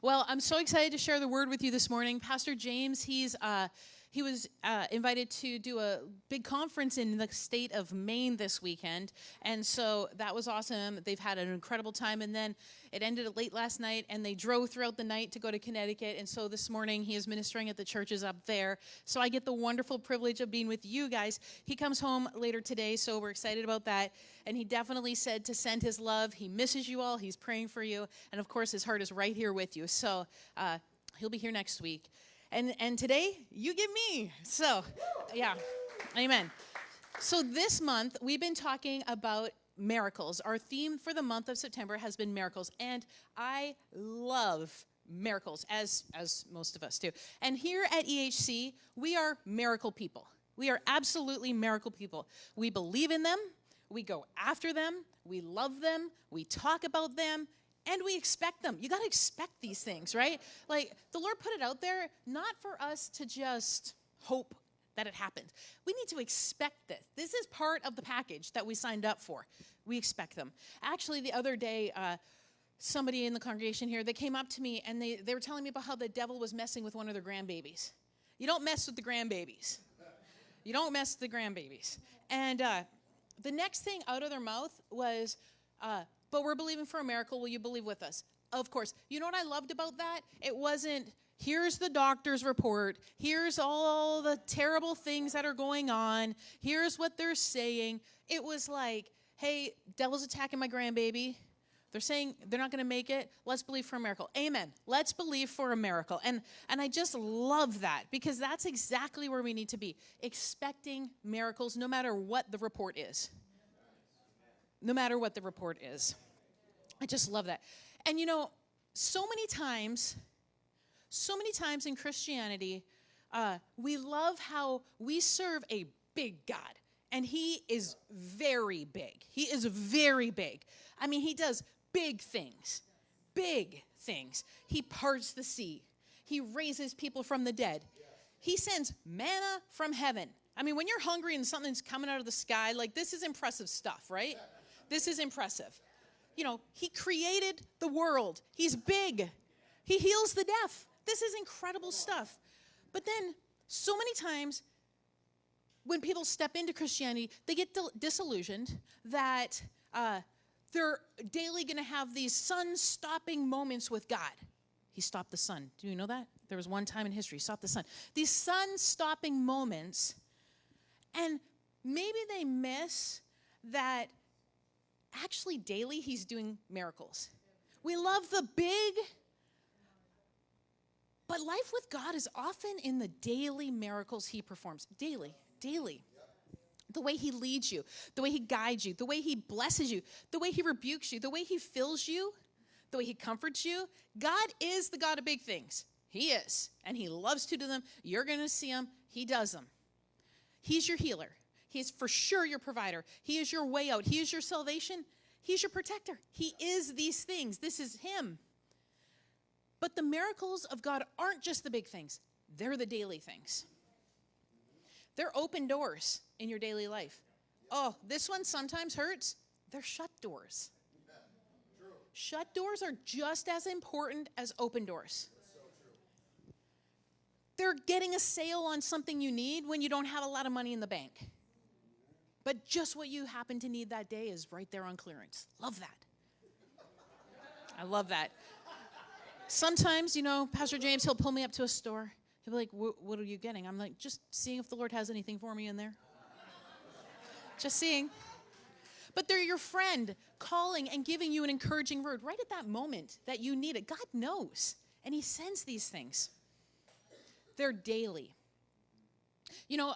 Well, I'm so excited to share the word with you this morning. Pastor James, he was invited to do a big conference in the state of Maine this weekend, and so that was awesome. They've had an incredible time, and then it ended late last night, and they drove throughout the night to go to Connecticut, and so this morning he is ministering at the churches up there. So I get the wonderful privilege of being with you guys. He comes home later today, so we're excited about that, and he definitely said to send his love. He misses you all. He's praying for you, and of course his heart is right here with you. So he'll be here next week. And today, you get me. So, yeah, amen. So this month, we've been talking about miracles. Our theme for the month of September has been miracles. And I love miracles, as most of us do. And here at EHC, we are miracle people. We are absolutely miracle people. We believe in them. We go after them. We love them. We talk about them. And we expect them. You got to expect these things, right? Like, the Lord put it out there, not for us to just hope that it happens. We need to expect this. This is part of the package that we signed up for. We expect them. Actually, the other day, somebody in the congregation here, they came up to me, and they were telling me about how the devil was messing with one of their grandbabies. You don't mess with the grandbabies. You don't mess with the grandbabies. And the next thing out of their mouth was, but we're believing for a miracle. Will you believe with us? Of course. You know what I loved about that? It wasn't, here's the doctor's report. Here's all the terrible things that are going on. Here's what they're saying. It was like, hey, devil's attacking my grandbaby. They're saying they're not going to make it. Let's believe for a miracle. Amen. Let's believe for a miracle. And I just love that, because that's exactly where we need to be, expecting miracles no matter what the report is. No matter what the report is. I just love that. And you know, so many times in Christianity, we love how we serve a big God. And he is very big. He is very big. I mean, he does big things. Big things. He parts the sea. He raises people from the dead. He sends manna from heaven. I mean, when you're hungry and something's coming out of the sky, like, this is impressive stuff, right? This is impressive. You know, he created the world. He's big. He heals the deaf. This is incredible stuff. But then, so many times, when people step into Christianity, they get disillusioned that they're daily going to have these sun-stopping moments with God. He stopped the sun. Do you know that? There was one time in history, he stopped the sun. These sun-stopping moments, and maybe they miss that actually daily he's doing miracles. We love the big, but life with God is often in the daily miracles he performs. Daily. The way he leads you, the way he guides you, the way he blesses you, the way he rebukes you, the way he fills you, the way he comforts you. God is the God of big things. He is. And he loves to do them. You're going to see him. He does them. He's your healer. He's for sure your provider. He is your way out. He is your salvation. He's your protector. He is these things. This is him. But the miracles of God aren't just the big things. They're the daily things. They're open doors in your daily life. Oh, this one sometimes hurts. They're shut doors. Shut doors are just as important as open doors. They're getting a sale on something you need when you don't have a lot of money in the bank. But just what you happen to need that day is right there on clearance. Love that. I love that. Sometimes, you know, Pastor James, he'll pull me up to a store. He'll be like, what are you getting? I'm like, just seeing if the Lord has anything for me in there. Just seeing. But they're your friend calling and giving you an encouraging word right at that moment that you need it. God knows. And he sends these things. They're daily. You know,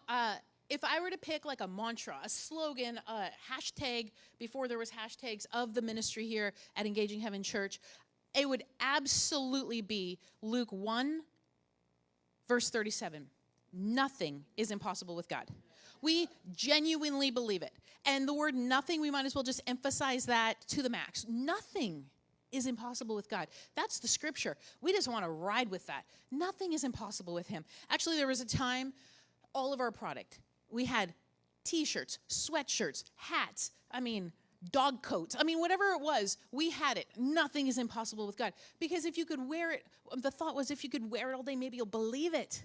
if I were to pick like a mantra, a slogan, a hashtag, before there was hashtags of the ministry here at Engaging Heaven Church, it would absolutely be Luke 1, verse 37. Nothing is impossible with God. We genuinely believe it. And the word nothing, we might as well just emphasize that to the max. Nothing is impossible with God. That's the scripture. We just want to ride with that. Nothing is impossible with him. Actually, there was a time, all of our product, we had t-shirts, sweatshirts, hats, dog coats. I mean, whatever it was, we had it. Nothing is impossible with God. Because if you could wear it, the thought was if you could wear it all day, maybe you'll believe it.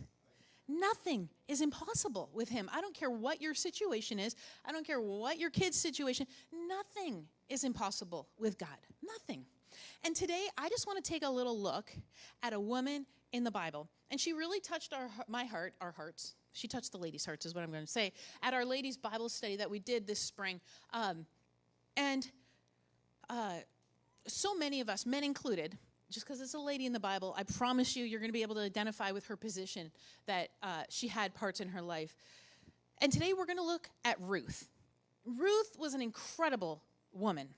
Nothing is impossible with him. I don't care what your situation is. I don't care what your kid's situation. Nothing is impossible with God. Nothing. And today, I just want to take a little look at a woman in the Bible. And she really touched my heart, our hearts. She touched the ladies' hearts is what I'm going to say, at our ladies' Bible study that we did this spring. So many of us, men included, just because it's a lady in the Bible, I promise you're going to be able to identify with her position that she had parts in her life. And today we're going to look at Ruth. Ruth was an incredible woman.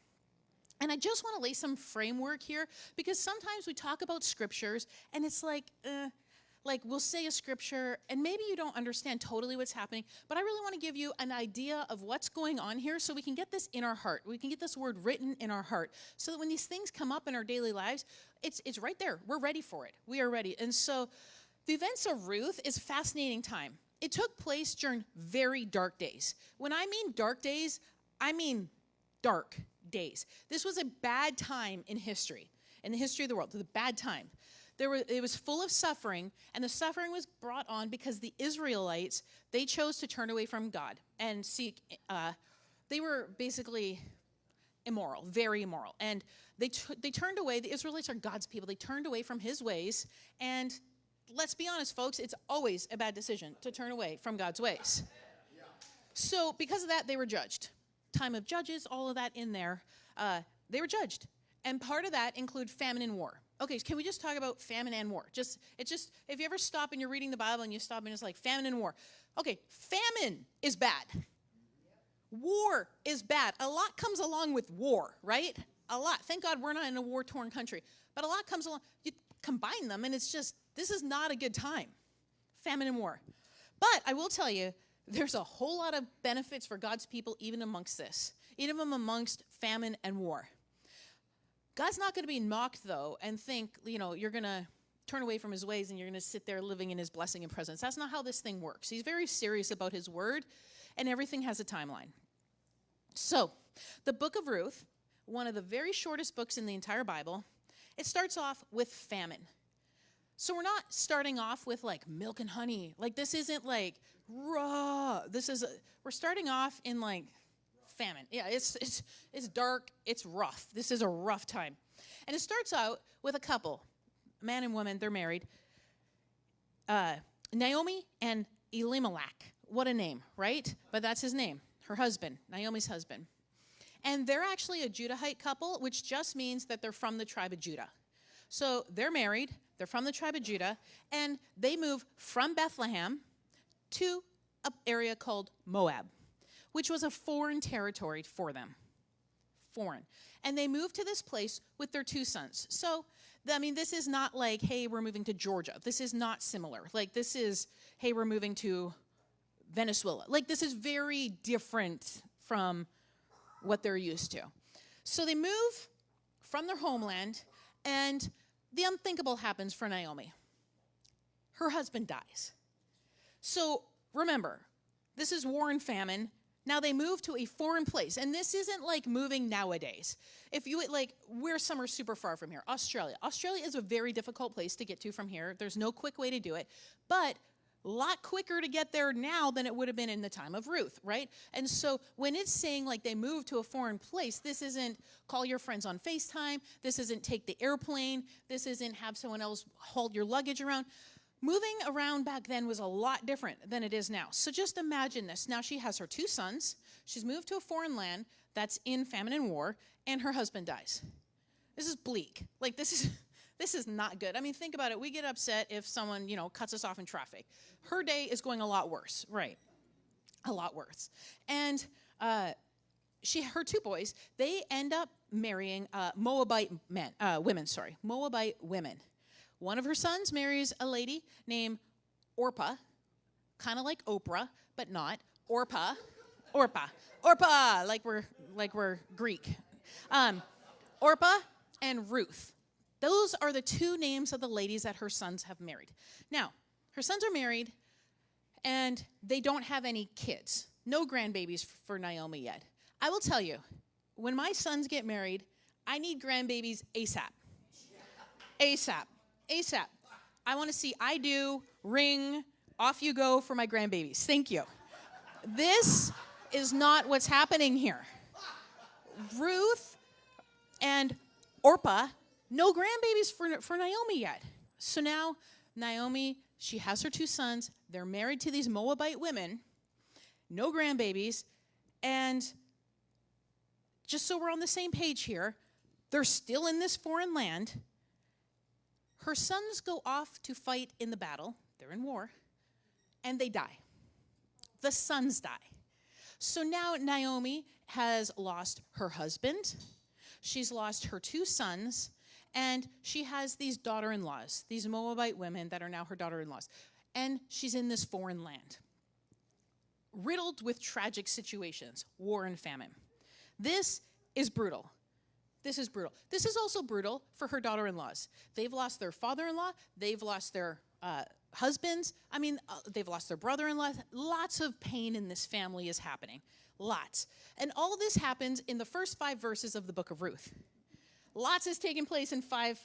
And I just want to lay some framework here, because sometimes we talk about scriptures, and it's like we'll say a scripture, and maybe you don't understand totally what's happening, but I really want to give you an idea of what's going on here so we can get this in our heart. We can get this word written in our heart so that when these things come up in our daily lives, it's right there. We're ready for it. We are ready. And so the events of Ruth is a fascinating time. It took place during very dark days. When I mean dark days, I mean dark days. This was a bad time in history, in the history of the world. It was a bad time. It was full of suffering, and the suffering was brought on because the Israelites, they chose to turn away from God and seek, they were basically immoral, very immoral. And they turned away. The Israelites are God's people. They turned away from his ways, and let's be honest, folks, it's always a bad decision to turn away from God's ways. So because of that, they were judged. Time of Judges, all of that in there, they were judged. And part of that include famine and war. Okay, can we just talk about famine and war? If you ever stop and you're reading the Bible and you stop and it's like famine and war. Okay, famine is bad. War is bad. A lot comes along with war, right? A lot. Thank God we're not in a war-torn country. But a lot comes along. You combine them and it's just, this is not a good time. Famine and war. But I will tell you, there's a whole lot of benefits for God's people even amongst this. Even amongst famine and war. God's not going to be mocked, though, and think, you're going to turn away from his ways and you're going to sit there living in his blessing and presence. That's not how this thing works. He's very serious about his word, and everything has a timeline. So, the book of Ruth, one of the very shortest books in the entire Bible, it starts off with famine. So we're not starting off with like milk and honey. Like this isn't like raw. We're starting off in like famine. Yeah, it's dark, it's rough. This is a rough time. And it starts out with a couple, man and woman, they're married. Naomi and Elimelech. What a name, right? But that's his name, her husband, Naomi's husband. And they're actually a Judahite couple, which just means that they're from the tribe of Judah. So they're married, they're from the tribe of Judah, and they move from Bethlehem to an area called Moab, which was a foreign territory for them. Foreign. And they moved to this place with their two sons. So, this is not like, hey, we're moving to Georgia. This is not similar. Like, this is, hey, we're moving to Venezuela. Like, this is very different from what they're used to. So they move from their homeland, and the unthinkable happens for Naomi. Her husband dies. So remember, this is war and famine. Now they move to a foreign place, and this isn't like moving nowadays. If you we're somewhere super far from here, Australia. Australia is a very difficult place to get to from here. There's no quick way to do it, but a lot quicker to get there now than it would have been in the time of Ruth, right? And so when it's saying like they moved to a foreign place, this isn't call your friends on FaceTime. This isn't take the airplane. This isn't have someone else haul your luggage around. Moving around back then was a lot different than it is now. So just imagine this. Now she has her two sons. She's moved to a foreign land that's in famine and war, and her husband dies. This is bleak. Like this is not good. Think about it. We get upset if someone, cuts us off in traffic. Her day is going a lot worse, right? A lot worse. And her two boys, they end up marrying Moabite women. One of her sons marries a lady named Orpah, kind of like Oprah, but not. Orpah, like we're Greek. Orpah and Ruth. Those are the two names of the ladies that her sons have married. Now, her sons are married, and they don't have any kids. No grandbabies for Naomi yet. I will tell you, when my sons get married, I need grandbabies ASAP. ASAP. ASAP. I want to see I do, ring, off you go for my grandbabies. Thank you. This is not what's happening here. Ruth and Orpah, no grandbabies for Naomi yet. So now Naomi, she has her 2 sons. They're married to these Moabite women. No grandbabies. And just so we're on the same page here, they're still in this foreign land. Her sons go off to fight in the battle. They're in war. And they die. The sons die. So now Naomi has lost her husband. She's lost her 2 sons. And she has these daughter-in-laws, these Moabite women that are now her daughter-in-laws. And she's in this foreign land, riddled with tragic situations, war and famine. This is brutal. This is brutal. This is also brutal for her daughter-in-laws. They've lost their father-in-law. They've lost their husbands. They've lost their brother-in-law. Lots of pain in this family is happening. Lots. And all this happens in the first 5 verses of the book of Ruth. Lots is taking place in five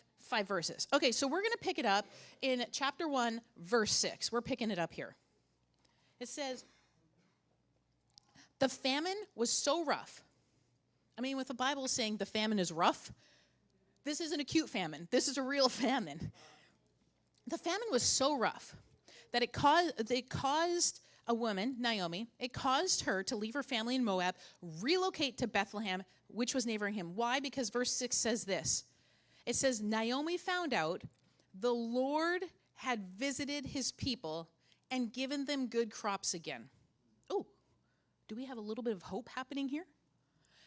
verses. Okay, so we're going to pick it up in chapter 1, verse 6. We're picking it up here. It says, the famine was so rough. With the Bible saying the famine is rough, this isn't a cute famine. This is a real famine. The famine was so rough that it caused a woman, Naomi, it caused her to leave her family in Moab, relocate to Bethlehem, which was neighboring him. Why? Because verse 6 says this. It says, Naomi found out the Lord had visited his people and given them good crops again. Oh, do we have a little bit of hope happening here?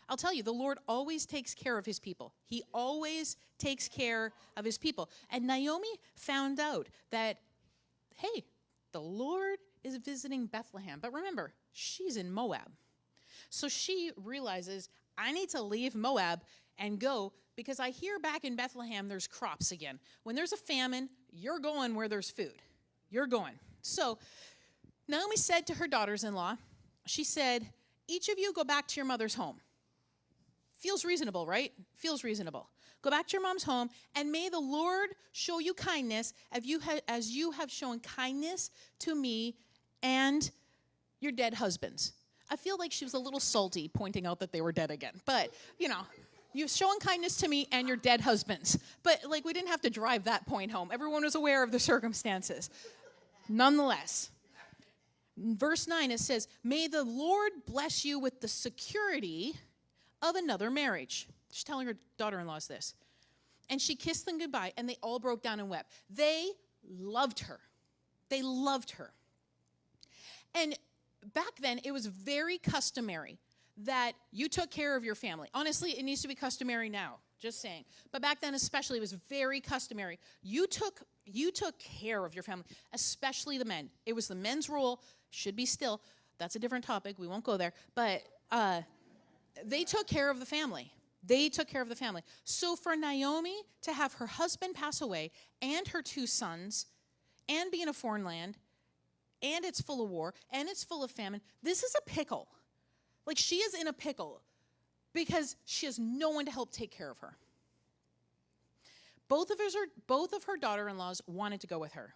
I'll tell you, the Lord always takes care of his people. He always takes care of his people. And Naomi found out that, hey, the Lord is visiting Bethlehem. But remember, she's in Moab. So she realizes, I need to leave Moab and go because I hear back in Bethlehem there's crops again. When there's a famine, you're going where there's food. You're going. So Naomi said to her daughters-in-law, she said, each of you go back to your mother's home. Feels reasonable, right? Feels reasonable. Go back to your mom's home, and may the Lord show you kindness as you have shown kindness to me and your dead husbands. I feel like she was a little salty pointing out that they were dead again. But, you've shown kindness to me and your dead husbands. But, we didn't have to drive that point home. Everyone was aware of the circumstances. Nonetheless, verse 9, it says, may the Lord bless you with the security of another marriage. She's telling her daughter-in-laws this. And she kissed them goodbye, and they all broke down and wept. They loved her. They loved her. And back then, it was very customary that you took care of your family. Honestly, it needs to be customary now, just saying. But back then especially, it was very customary. You took care of your family, especially the men. It was the men's role, should be still. That's a different topic. We won't go there. But they took care of the family. They took care of the family. So for Naomi to have her husband pass away and her 2 sons and be in a foreign land, and it's full of war, and it's full of famine, this is a pickle. She is in a pickle because she has no one to help take care of her. Both of her daughter-in-laws wanted to go with her,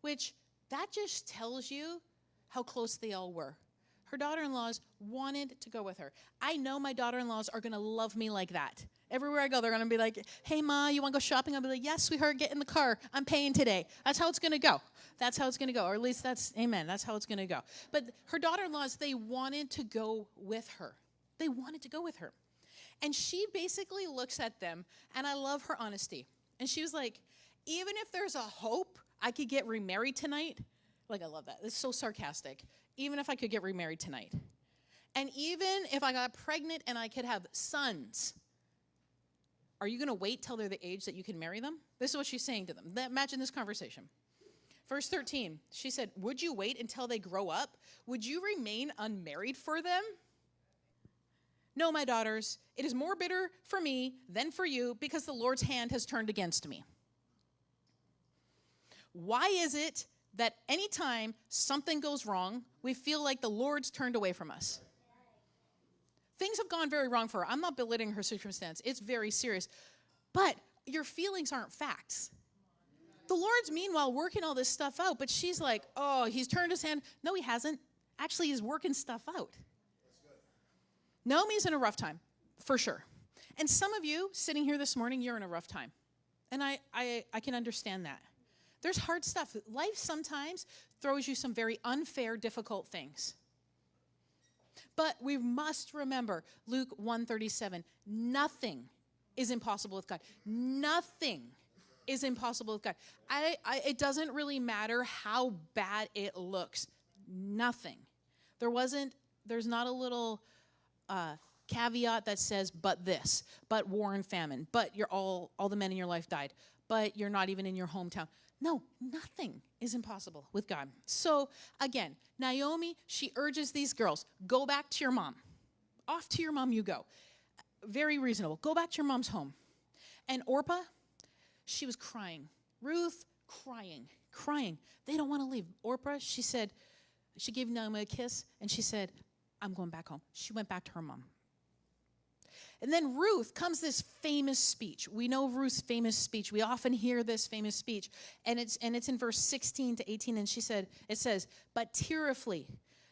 which that just tells you how close they all were. Her daughter-in-laws wanted to go with her. I know my daughter-in-laws are going to love me like that. Everywhere I go, they're going to be like, hey, Ma, you want to go shopping? I'll be like, yes, sweetheart, get in the car. I'm paying today. That's how it's going to go. That's how it's going to go. Or at least amen. That's how it's going to go. But her daughter-in-laws, they wanted to go with her. They wanted to go with her. And she basically looks at them, and I love her honesty. And she was like, even if there's a hope I could get remarried tonight, I love that. It's so sarcastic. Even if I could get remarried tonight. And even if I got pregnant and I could have sons, are you going to wait till they're the age that you can marry them? This is what she's saying to them. Imagine this conversation. Verse 13, she said, would you wait until they grow up? Would you remain unmarried for them? No, my daughters, it is more bitter for me than for you because the Lord's hand has turned against me. Why is it that anytime something goes wrong, we feel like the Lord's turned away from us? Things have gone very wrong for her. I'm not belittling her circumstance. It's very serious. But your feelings aren't facts. The Lord's meanwhile working all this stuff out, but she's like, oh, he's turned his hand. No, he hasn't. Actually, he's working stuff out. Naomi's in a rough time, for sure. And some of you sitting here this morning, you're in a rough time. And I can understand that. There's hard stuff. Life sometimes throws you some very unfair, difficult things. But we must remember Luke 1:37, nothing is impossible with God. Nothing is impossible with God. It doesn't really matter how bad it looks. Nothing. There's not a little caveat that says, but this, but war and famine, but all the men in your life died, but you're not even in your hometown. No, nothing is impossible with God. So again, Naomi, she urges these girls, go back to your mom. Off to your mom you go. Very reasonable. Go back to your mom's home. And Orpah, she was crying. Ruth, crying. They don't want to leave. Orpah, she gave Naomi a kiss, and she said, I'm going back home. She went back to her mom. And then Ruth comes this famous speech. We know Ruth's famous speech. We often hear this famous speech. And it's in verse 16 to 18. And it says, but tearfully,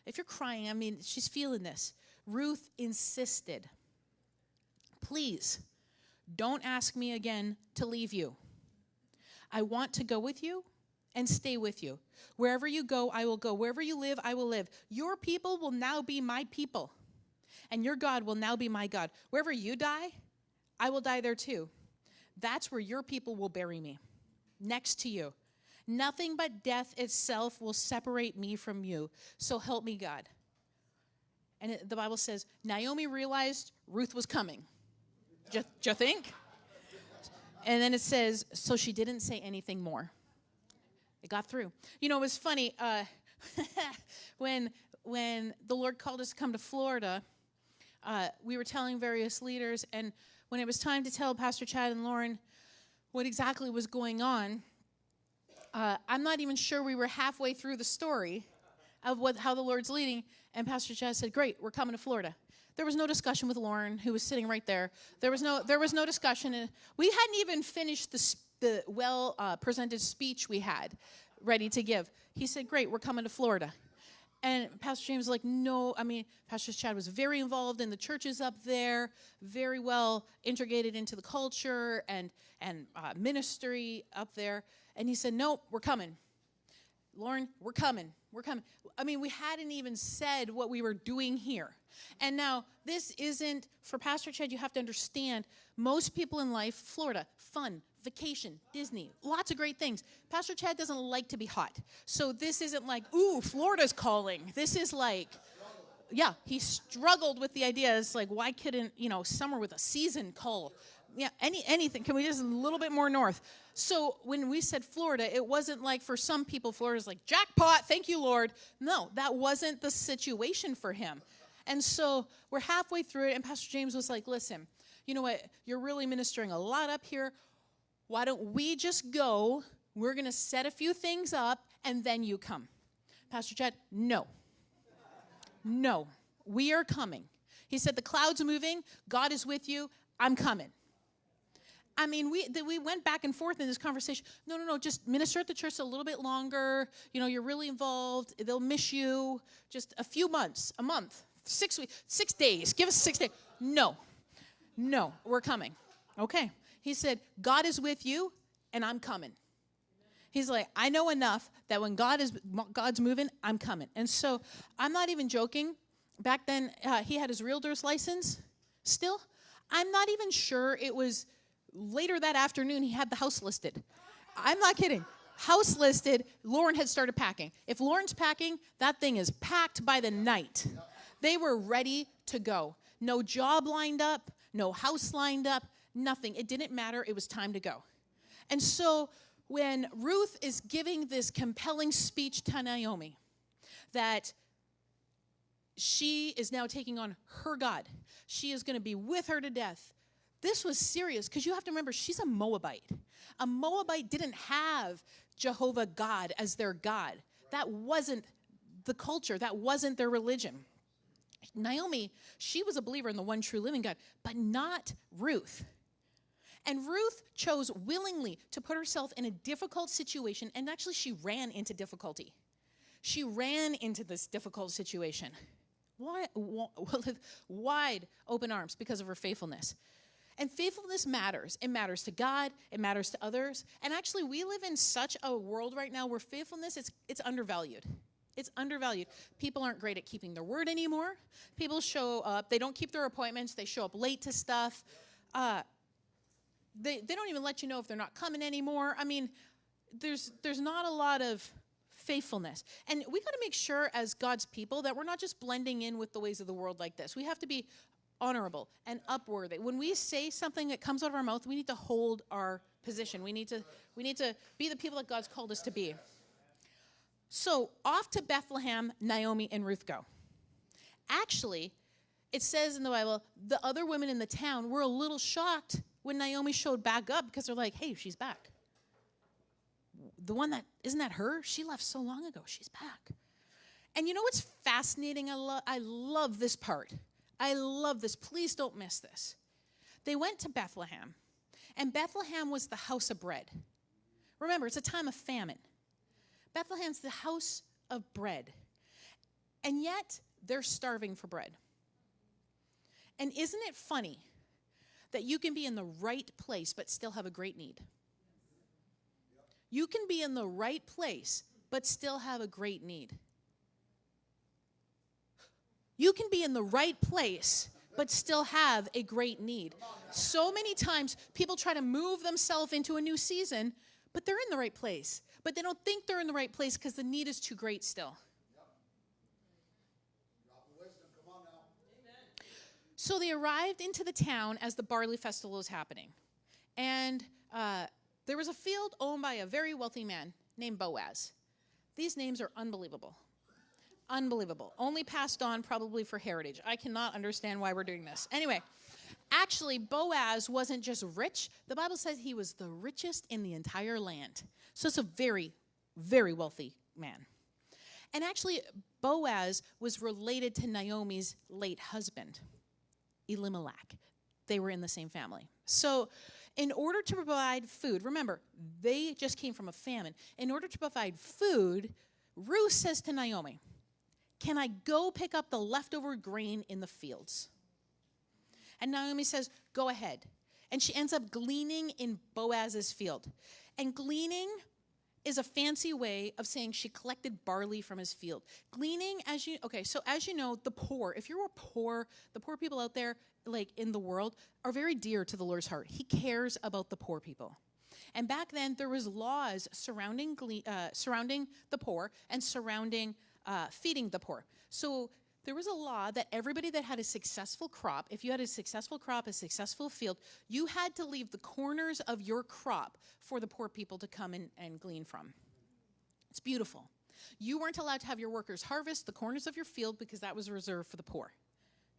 if you're crying, I mean, she's feeling this. Ruth insisted, please, don't ask me again to leave you. I want to go with you and stay with you. Wherever you go, I will go. Wherever you live, I will live. Your people will now be my people. And your God will now be my God. Wherever you die, I will die there too. That's where your people will bury me, next to you. Nothing but death itself will separate me from you. So help me, God. And the Bible says, Naomi realized Ruth was coming. Do you think? And then it says, so she didn't say anything more. It got through. You know, it was funny. When the Lord called us to come to Florida, we were telling various leaders, and when it was time to tell Pastor Chad and Lauren what exactly was going on, I'm not even sure we were halfway through the story of how the Lord's leading, and Pastor Chad said, great, we're coming to Florida. There was no discussion with Lauren, who was sitting right there. There was no discussion. And we hadn't even finished the well-presented speech we had ready to give. He said, great, we're coming to Florida. And Pastor James was like, no, I mean, Pastor Chad was very involved in the churches up there, very well integrated into the culture and ministry up there. And he said, nope, we're coming. Lauren, we're coming. I mean, we hadn't even said what we were doing here. And now, this isn't, for Pastor Chad, you have to understand, most people in life, Florida, fun, vacation, Disney, lots of great things. Pastor Chad doesn't like to be hot. So this isn't like, ooh, Florida's calling. This is like, yeah, he struggled with the idea. It's like, why couldn't, summer with a season call? Yeah, anything. Can we just a little bit more north? So when we said Florida, it wasn't like for some people, Florida's like, jackpot, thank you, Lord. No, that wasn't the situation for him. And so we're halfway through it, and Pastor James was like, listen, you know what? You're really ministering a lot up here. Why don't we just go? We're going to set a few things up, and then you come. Pastor Chad, no, we are coming. He said, the cloud's moving. God is with you. I'm coming. I mean, we went back and forth in this conversation. No, just minister at the church a little bit longer. You're really involved. They'll miss you. Just a few months, a month, 6 weeks, 6 days. Give us 6 days. No, we're coming. Okay. He said, God is with you, and I'm coming. He's like, I know enough that when God's moving, I'm coming. And so I'm not even joking. Back then, he had his realtor's license still. I'm not even sure it was later that afternoon he had the house listed. I'm not kidding. House listed, Lauren had started packing. If Lauren's packing, that thing is packed by the night. They were ready to go. No job lined up, no house lined up, nothing. It didn't matter. It was time to go. And so when Ruth is giving this compelling speech to Naomi that she is now taking on her God, she is going to be with her to death. This was serious because you have to remember she's a Moabite. A Moabite didn't have Jehovah God as their God. That wasn't the culture. That wasn't their religion. Naomi, she was a believer in the one true living God, but not Ruth. And Ruth chose willingly to put herself in a difficult situation, and actually she ran into difficulty. She ran into this difficult situation. Why? With wide open arms because of her faithfulness. And faithfulness matters. It matters to God. It matters to others. And actually, we live in such a world right now where faithfulness, it's undervalued. It's undervalued. People aren't great at keeping their word anymore. People show up. They don't keep their appointments. They show up late to stuff. They don't even let you know if they're not coming anymore. I mean, there's not a lot of faithfulness. And we got to make sure as God's people that we're not just blending in with the ways of the world like this. We have to be honorable and upworthy. When we say something that comes out of our mouth, we need to hold our position. We need to be the people that God's called us to be. So off to Bethlehem, Naomi and Ruth go. Actually, it says in the Bible, the other women in the town were a little shocked when Naomi showed back up because they're like, hey, she's back. The one that, isn't that her? She left so long ago. She's back. And you know what's fascinating? I love this part. I love this. Please don't miss this. They went to Bethlehem, and Bethlehem was the house of bread. Remember, it's a time of famine. Bethlehem's the house of bread. And yet, they're starving for bread. And isn't it funny that you can be in the right place but still have a great need? You can be in the right place but still have a great need. You can be in the right place but still have a great need. So many times people try to move themselves into a new season, but they're in the right place. But they don't think they're in the right place because the need is too great still. So they arrived into the town as the barley festival was happening. And there was a field owned by a very wealthy man named Boaz. These names are unbelievable. Unbelievable. Only passed on probably for heritage. I cannot understand why we're doing this. Anyway, actually, Boaz wasn't just rich. The Bible says he was the richest in the entire land. So it's a very, very wealthy man. And actually, Boaz was related to Naomi's late husband, Elimelech. They were in the same family. So in order to provide food, remember, they just came from a famine. In order to provide food, Ruth says to Naomi, can I go pick up the leftover grain in the fields? And Naomi says, go ahead. And she ends up gleaning in Boaz's field. And gleaning is a fancy way of saying she collected barley from his field. Gleaning, as you know, the poor, if you're poor, the poor people out there, like in the world, are very dear to the Lord's heart. He cares about the poor people. And back then, there was laws surrounding the poor and surrounding feeding the poor. So there was a law that everybody that had a successful crop, if you had a successful crop, a successful field, you had to leave the corners of your crop for the poor people to come and glean from. It's beautiful. You weren't allowed to have your workers harvest the corners of your field because that was reserved for the poor.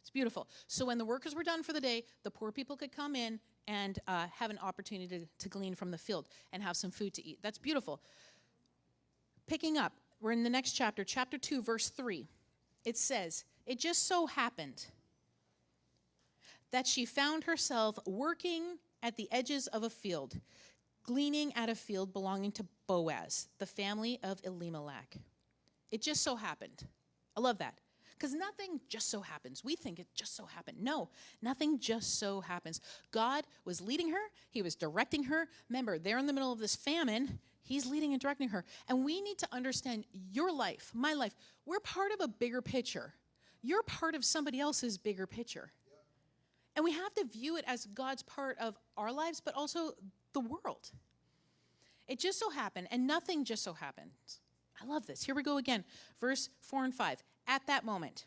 It's beautiful. So when the workers were done for the day, the poor people could come in and have an opportunity to glean from the field and have some food to eat. That's beautiful. Picking up, we're in the next chapter, chapter 2, verse 3. It says, it just so happened that she found herself working at the edges of a field, gleaning at a field belonging to Boaz, the family of Elimelech. It just so happened. I love that. Because nothing just so happens. We think it just so happened. No, nothing just so happens. God was leading her. He was directing her. Remember, they're in the middle of this famine. He's leading and directing her. And we need to understand your life, my life. We're part of a bigger picture. You're part of somebody else's bigger picture. And we have to view it as God's part of our lives, but also the world. It just so happened, and nothing just so happens. I love this. Here we go again. Verse 4 and 5. At that moment.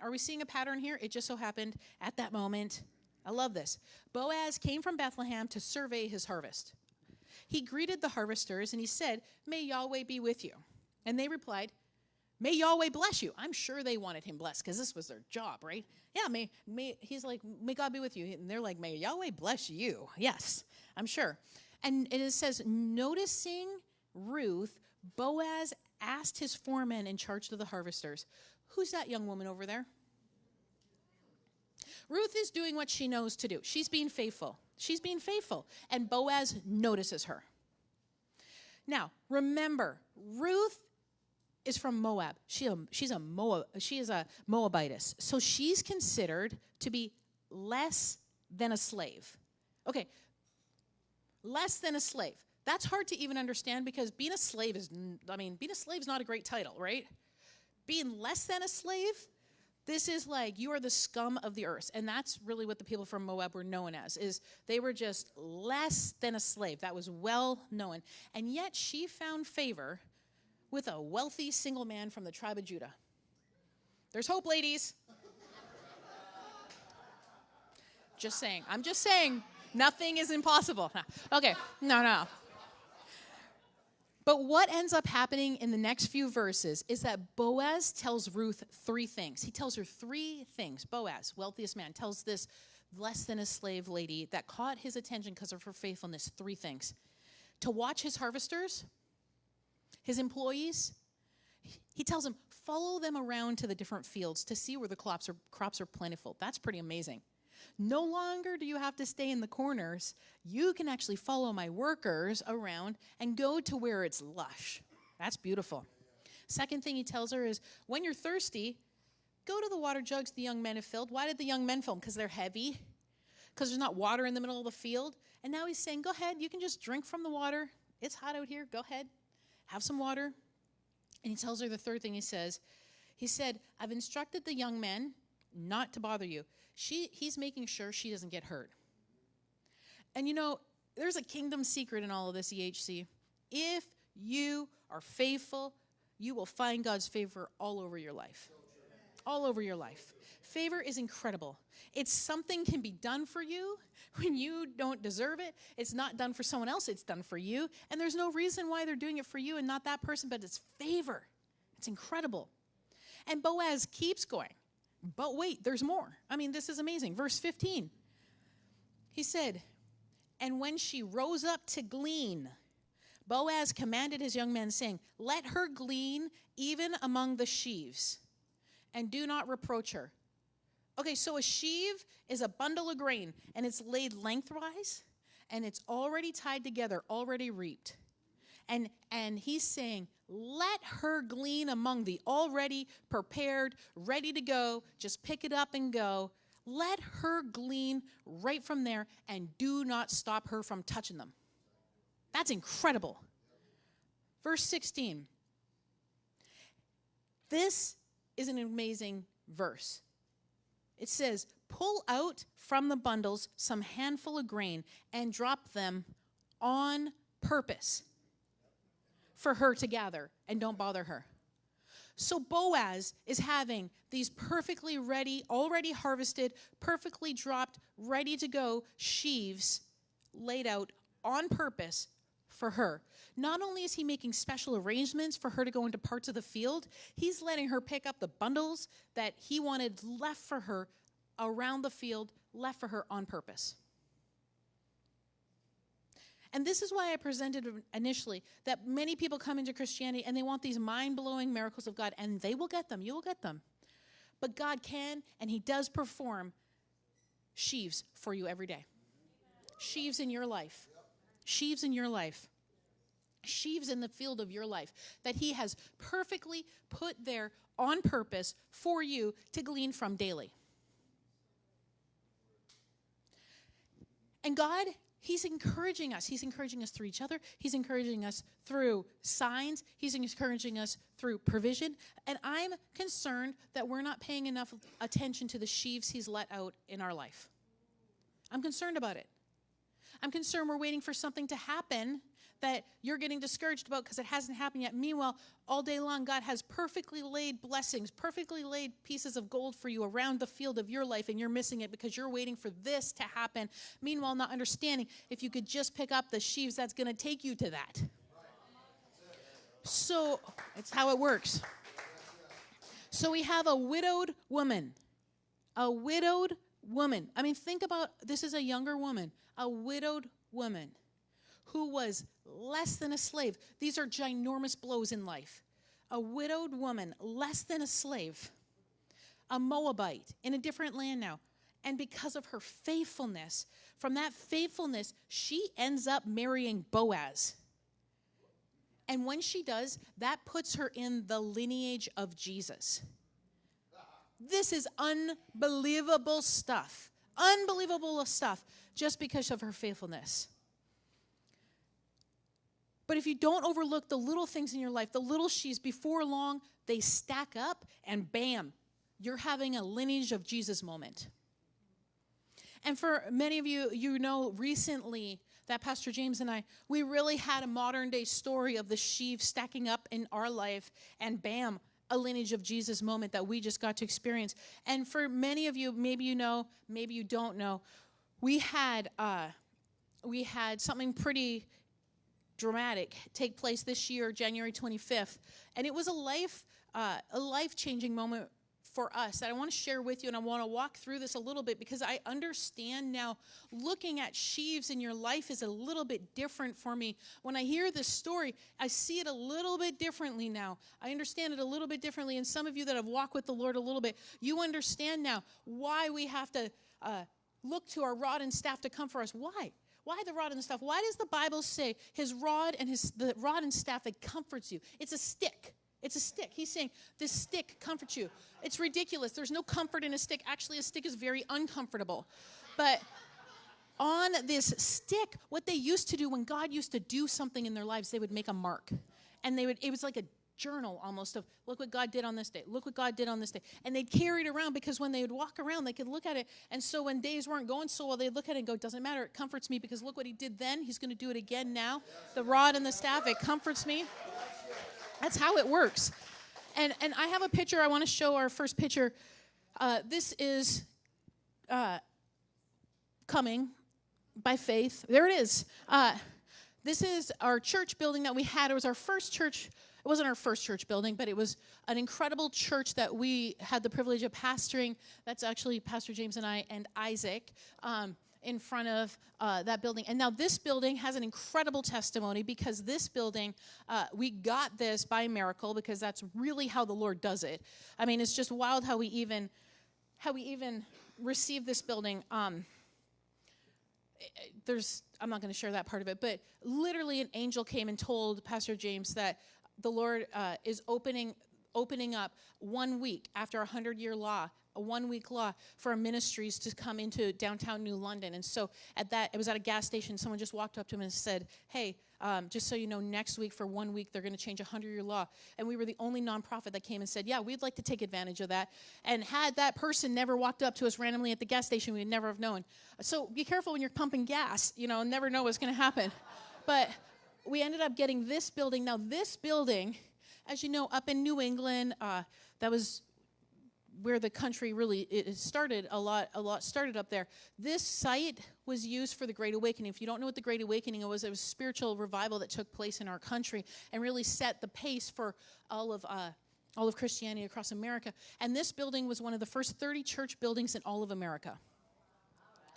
Are we seeing a pattern here? It just so happened at that moment. I love this. Boaz came from Bethlehem to survey his harvest. He greeted the harvesters and he said, may Yahweh be with you. And they replied, may Yahweh bless you. I'm sure they wanted him blessed because this was their job, right? Yeah, he's like, may God be with you. And they're like, may Yahweh bless you. Yes, I'm sure. And it says, noticing Ruth, Boaz asked his foreman in charge of the harvesters, who's that young woman over there? Ruth is doing what she knows to do. She's being faithful. She's being faithful. And Boaz notices her. Now, remember, Ruth is from Moab. She is a Moabitess. So she's considered to be less than a slave. Okay, less than a slave. That's hard to even understand because being a slave is not a great title, right? Being less than a slave, this is like you are the scum of the earth. And that's really what the people from Moab were known as, is they were just less than a slave. That was well known. And yet she found favor with a wealthy single man from the tribe of Judah. There's hope, ladies. Just saying. I'm just saying. Nothing is impossible. Okay. No. But what ends up happening in the next few verses is that Boaz tells Ruth 3 things. He tells her 3 things. Boaz, wealthiest man, tells this less than a slave lady that caught his attention because of her faithfulness 3 things. To watch his harvesters, his employees. He tells them, follow them around to the different fields to see where the crops are plentiful. That's pretty amazing. No longer do you have to stay in the corners. You can actually follow my workers around and go to where it's lush. That's beautiful. Second thing he tells her is, when you're thirsty, go to the water jugs the young men have filled. Why did the young men fill them? Because they're heavy. Because there's not water in the middle of the field. And now he's saying, go ahead. You can just drink from the water. It's hot out here. Go ahead. Have some water. And he tells her the third thing he said, I've instructed the young men not to bother you. He's making sure she doesn't get hurt. And there's a kingdom secret in all of this, EHC. If you are faithful, you will find God's favor all over your life. All over your life. Favor is incredible. It's something can be done for you when you don't deserve it. It's not done for someone else. It's done for you. And there's no reason why they're doing it for you and not that person, but it's favor. It's incredible. And Boaz keeps going. But wait, there's more. This is amazing. Verse 15. He said, and when she rose up to glean, Boaz commanded his young men, saying, let her glean even among the sheaves, and do not reproach her. Okay, so a sheaf is a bundle of grain, and it's laid lengthwise, and it's already tied together, already reaped. And he's saying, let her glean among the already prepared, ready to go, just pick it up and go. Let her glean right from there, and do not stop her from touching them. That's incredible. Verse 16. This is an amazing verse. It says, pull out from the bundles some handful of grain and drop them on purpose for her to gather, and don't bother her. So Boaz is having these perfectly ready, already harvested, perfectly dropped, ready to go sheaves laid out on purpose for her. Not only is he making special arrangements for her to go into parts of the field, he's letting her pick up the bundles that he wanted left for her around the field, left for her on purpose. And this is why I presented initially that many people come into Christianity and they want these mind-blowing miracles of God, and they will get them. You will get them. But God can, and he does perform sheaves for you every day. Sheaves in your life. Sheaves in your life. Sheaves in the field of your life that he has perfectly put there on purpose for you to glean from daily. And God, he's encouraging us. He's encouraging us through each other. He's encouraging us through signs. He's encouraging us through provision. And I'm concerned that we're not paying enough attention to the sheaves he's let out in our life. I'm concerned about it. I'm concerned we're waiting for something to happen that you're getting discouraged about because it hasn't happened yet. Meanwhile, all day long, God has perfectly laid blessings, perfectly laid pieces of gold for you around the field of your life, and you're missing it because you're waiting for this to happen. Meanwhile, not understanding if you could just pick up the sheaves that's going to take you to that. So it's how it works. So we have a widowed woman. A widowed woman. I mean, think about, this is a younger woman. A widowed woman who was less than a slave. These are ginormous blows in life. A widowed woman, less than a slave. A Moabite in a different land now. And because of her faithfulness, from that faithfulness, she ends up marrying Boaz. And when she does, that puts her in the lineage of Jesus. This is unbelievable stuff. Unbelievable stuff, just because of her faithfulness. But if you don't overlook the little things in your life, the little she's, before long, they stack up, and bam, you're having a lineage of Jesus moment. And for many of you, you know recently that Pastor James and I, we really had a modern day story of the sheaves stacking up in our life, and bam, a lineage of Jesus moment that we just got to experience. And for many of you, maybe you know, maybe you don't know, we had something pretty dramatic take place this year, January 25th. And it was a life-changing moment for us that I want to share with you, and I want to walk through this a little bit because I understand now looking at sheaves in your life is a little bit different for me. When I hear this story, I see it a little bit differently now. I understand it a little bit differently, and some of you that have walked with the Lord a little bit, you understand now why we have to look to our rod and staff to come for us. Why? Why the rod and the staff? Why does the Bible say his rod and the rod and staff, it comforts you? It's a stick. It's a stick. He's saying this stick comforts you. It's ridiculous. There's no comfort in a stick. Actually, a stick is very uncomfortable. But on this stick, what they used to do when God used to do something in their lives, they would make a mark. And it was like a journal almost of, look what God did on this day. Look what God did on this day. And they'd carry it around because when they would walk around, they could look at it. And so when days weren't going so well, they'd look at it and go, doesn't matter. It comforts me because look what he did then. He's going to do it again now. The rod and the staff, it comforts me. That's how it works. And I have a picture. I want to show our first picture. This is coming by faith. There it is. This is our church building that we had. It was our first church. It wasn't our first church building, but it was an incredible church that we had the privilege of pastoring. That's actually Pastor James and I and Isaac in front of that building. And now this building has an incredible testimony because this building, we got this by miracle because that's really how the Lord does it. I mean, it's just wild how we even received this building. I'm not going to share that part of it, but literally an angel came and told Pastor James that the Lord is opening up 1 week after a 100-year law, a 1-week law for our ministries to come into downtown New London. And so it was at a gas station. Someone just walked up to him and said, hey, just so you know, next week for 1 week, they're going to change a 100-year law. And we were the only nonprofit that came and said, yeah, we'd like to take advantage of that. And had that person never walked up to us randomly at the gas station, we'd never have known. So be careful when you're pumping gas, never know what's going to happen. But we ended up getting this building. Now, this building, as you know, up in New England, that was where the country really it started. A lot started up there. This site was used for the Great Awakening. If you don't know what the Great Awakening was, it was spiritual revival that took place in our country and really set the pace for all of Christianity across America. And this building was one of the first 30 church buildings in all of America.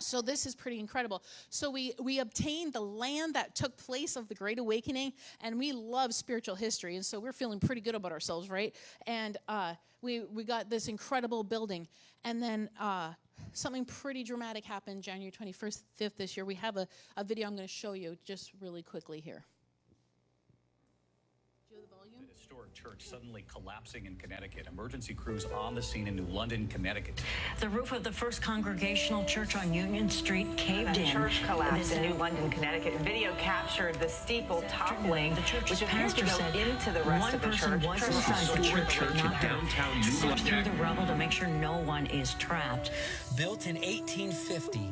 So this is pretty incredible. So we obtained the land that took place of the Great Awakening, and we love spiritual history, and so we're feeling pretty good about ourselves, right? And we got this incredible building, and then something pretty dramatic happened January 25th this year. We have a video I'm going to show you just really quickly here. Historic church suddenly collapsing in Connecticut. Emergency crews on the scene in New London, Connecticut. The roof of the First Congregational Church on Union Street caved in. The church collapsed in New London, Connecticut. Video captured the steeple toppling, the church's which appears to pastor go said into the rest of the church. One person was inside the church, church in downtown New London. London. Through the rubble to make sure no one is trapped. Built in 1850,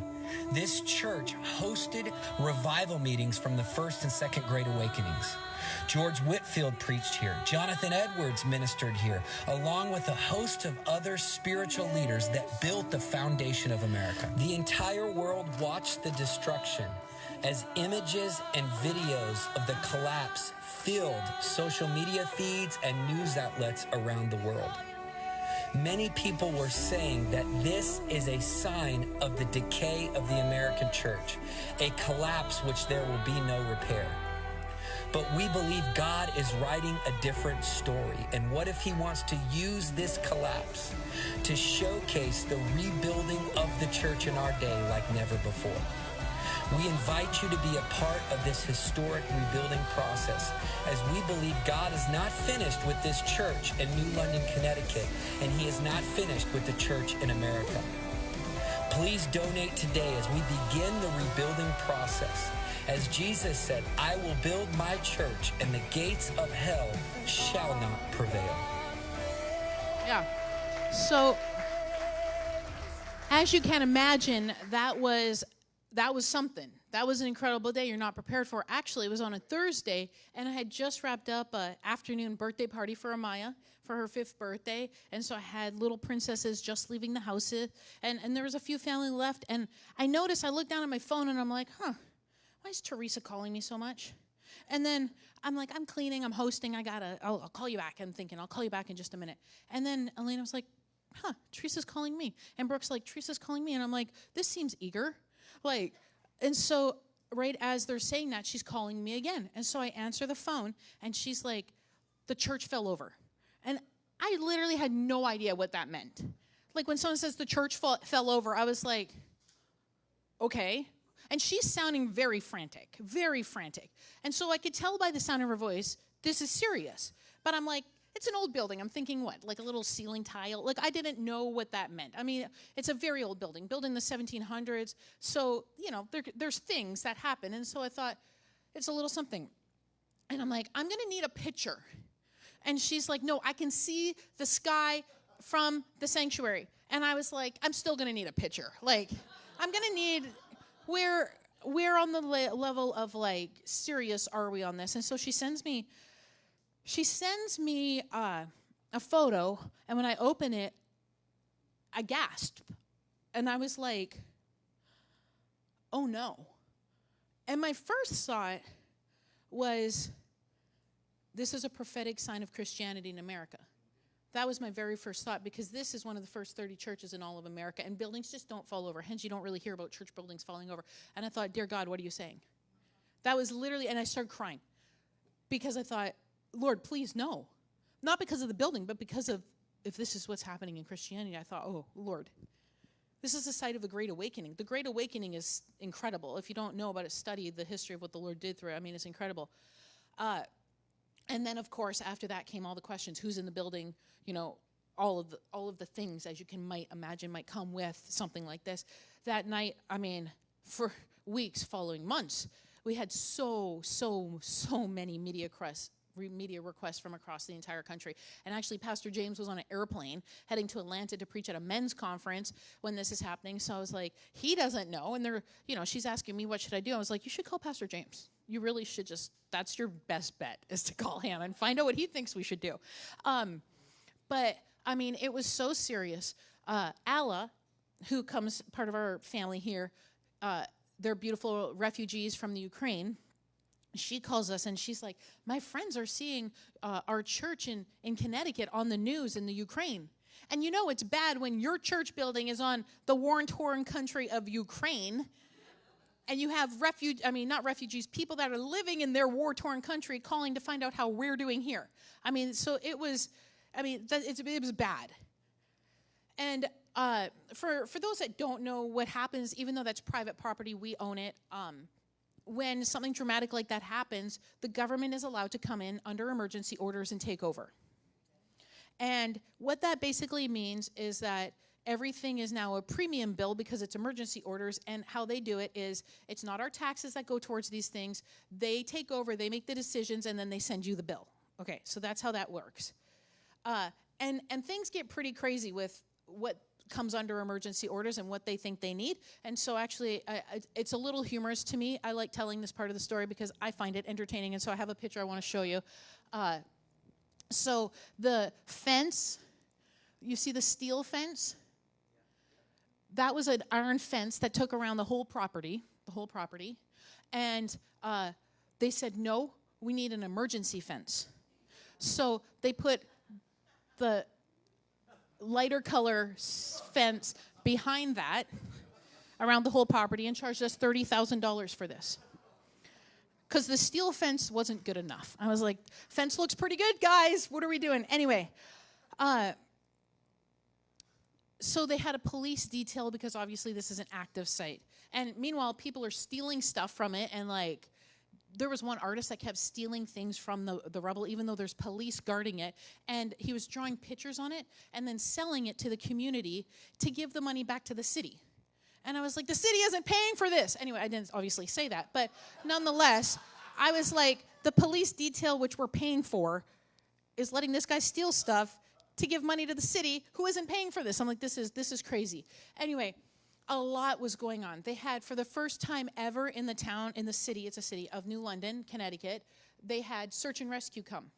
this church hosted revival meetings from the First and Second Great Awakenings. George Whitefield preached here. Jonathan Edwards ministered here, along with a host of other spiritual leaders that built the foundation of America. The entire world watched the destruction as images and videos of the collapse filled social media feeds and news outlets around the world. Many people were saying that this is a sign of the decay of the American church, a collapse which there will be no repair. But we believe God is writing a different story. And what if he wants to use this collapse to showcase the rebuilding of the church in our day like never before? We invite you to be a part of this historic rebuilding process, as we believe God is not finished with this church in New London, Connecticut, and he is not finished with the church in America. Please donate today as we begin the rebuilding process. As Jesus said, I will build my church, and the gates of hell shall not prevail. Yeah. So, as you can imagine, that was something. That was an incredible day you're not prepared for. Actually, it was on a Thursday, and I had just wrapped up an afternoon birthday party for Amaya for her 5th birthday. And so I had little princesses just leaving the house, and there was a few family left. And I noticed, I looked down at my phone, and I'm like, why is Teresa calling me so much? And then I'm like, I'm cleaning, I'm hosting, I'll call you back. I'm thinking, I'll call you back in just a minute. And then Elena was like, Teresa's calling me. And Brooke's like, Teresa's calling me. And I'm like, this seems eager. And so right as they're saying that, she's calling me again. And so I answer the phone, and she's like, the church fell over. And I literally had no idea what that meant. Like when someone says the church fell over, I was like, okay. And she's sounding very frantic, very frantic. And so I could tell by the sound of her voice, this is serious. But I'm like, it's an old building. I'm thinking what, like a little ceiling tile? Like I didn't know what that meant. I mean, it's a very old building, built in the 1700s. So, there's things that happen. And so I thought, it's a little something. And I'm like, I'm going to need a picture. And she's like, no, I can see the sky from the sanctuary. And I was like, I'm still going to need a picture. Like, I'm going to need... Where on the level of serious are we on this? And so she sends me a photo, and when I open it, I gasped. And I was like, oh no. And my first thought was, this is a prophetic sign of Christianity in America. That was my very first thought, because this is one of the first 30 churches in all of America, and buildings just don't fall over. Hence, you don't really hear about church buildings falling over. And I thought, dear God, what are you saying? That was literally, and I started crying, because I thought, Lord, please, no. Not because of the building, but because of, if this is what's happening in Christianity, I thought, oh, Lord, this is the site of the Great Awakening. The Great Awakening is incredible. If you don't know about it, study the history of what the Lord did through it. I mean, it's incredible. And then, of course, after that came all the questions. Who's in the building? All of the things, as you might imagine, might come with something like this. That night, I mean, for weeks following months, we had so many media requests from across the entire country. And actually, Pastor James was on an airplane heading to Atlanta to preach at a men's conference when this is happening. So I was like, he doesn't know. And she's asking me, what should I do? I was like, you should call Pastor James. You really should that's your best bet, is to call him and find out what he thinks we should do. But, I mean, it was so serious. Alla, who comes part of our family here, they're beautiful refugees from the Ukraine. She calls us, and she's like, my friends are seeing our church in Connecticut on the news in the Ukraine. And it's bad when your church building is on the war-torn country of Ukraine, and you have not refugees, people that are living in their war-torn country calling to find out how we're doing here. I mean, so it was... it was bad. And for those that don't know what happens, even though that's private property, we own it, when something dramatic like that happens, the government is allowed to come in under emergency orders and take over. And what that basically means is that everything is now a premium bill because it's emergency orders, and how they do it is it's not our taxes that go towards these things. They take over, they make the decisions, and then they send you the bill. Okay, so that's how that works. And things get pretty crazy with what comes under emergency orders and what they think they need. And so actually, it's a little humorous to me. I like telling this part of the story because I find it entertaining. And so I have a picture I want to show you. So the fence, you see the steel fence? That was an iron fence that took around the whole property. And they said, no, we need an emergency fence. So they put the lighter color fence behind that around the whole property and charged us $30,000 for this. because the steel fence wasn't good enough. I was like, fence looks pretty good, guys. What are we doing? Anyway, so they had a police detail because obviously this is an active site. And meanwhile, people are stealing stuff from it. And like, there was one artist that kept stealing things from the rubble, even though there's police guarding it. And he was drawing pictures on it and then selling it to the community to give the money back to the city. And I was like, the city isn't paying for this. Anyway, I didn't obviously say that. But nonetheless, I was like, the police detail, which we're paying for, is letting this guy steal stuff to give money to the city who isn't paying for this. I'm like, this is crazy. Anyway, a lot was going on. They had, for the first time ever in the town, in the city, it's a city of New London, Connecticut, they had search and rescue come.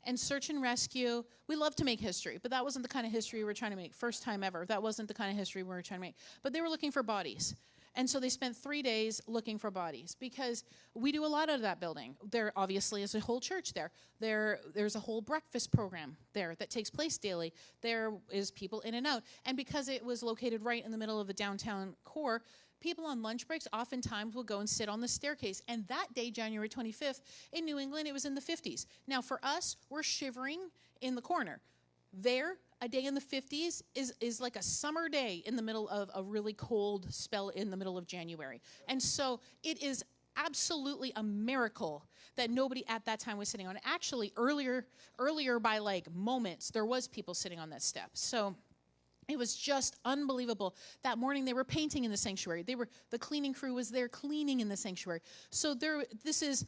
And search and rescue, we love to make history, but that wasn't the kind of history we were trying to make. First time ever. That wasn't the kind of history we were trying to make. But they were looking for bodies. And so they spent 3 days looking for bodies because we do a lot out of that building. There obviously is a whole church there. There's a whole breakfast program there that takes place daily. There is people in and out. And because it was located right in the middle of the downtown core, people on lunch breaks oftentimes will go and sit on the staircase. And that day, January 25th, in New England, it was in the 50s. Now, for us, we're shivering in the corner. There, a day in the 50s is like a summer day in the middle of a really cold spell in the middle of January. And so it is absolutely a miracle that nobody at that time was sitting on it. Actually, earlier by like moments, there was people sitting on that step. So it was just unbelievable. That morning they were painting in the sanctuary. The cleaning crew was there cleaning in the sanctuary. So this is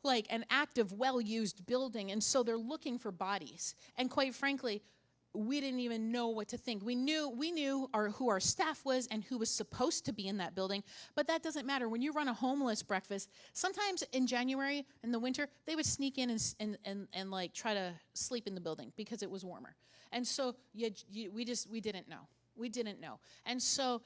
like an active, well-used building, and so they're looking for bodies. And quite frankly, we didn't even know what to think. We knew who our staff was and who was supposed to be in that building, but that doesn't matter. When you run a homeless breakfast, sometimes in January, in the winter, they would sneak in and like try to sleep in the building because it was warmer. And so we didn't know. We didn't know. And so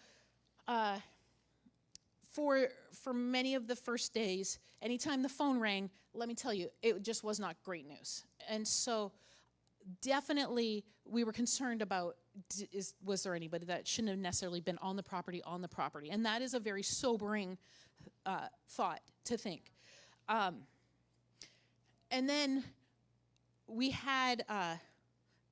for many of the first days, anytime the phone rang, let me tell you, it just was not great news. And so definitely we were concerned about, was there anybody that shouldn't have necessarily been on the property. And that is a very sobering thought to think. And then we had,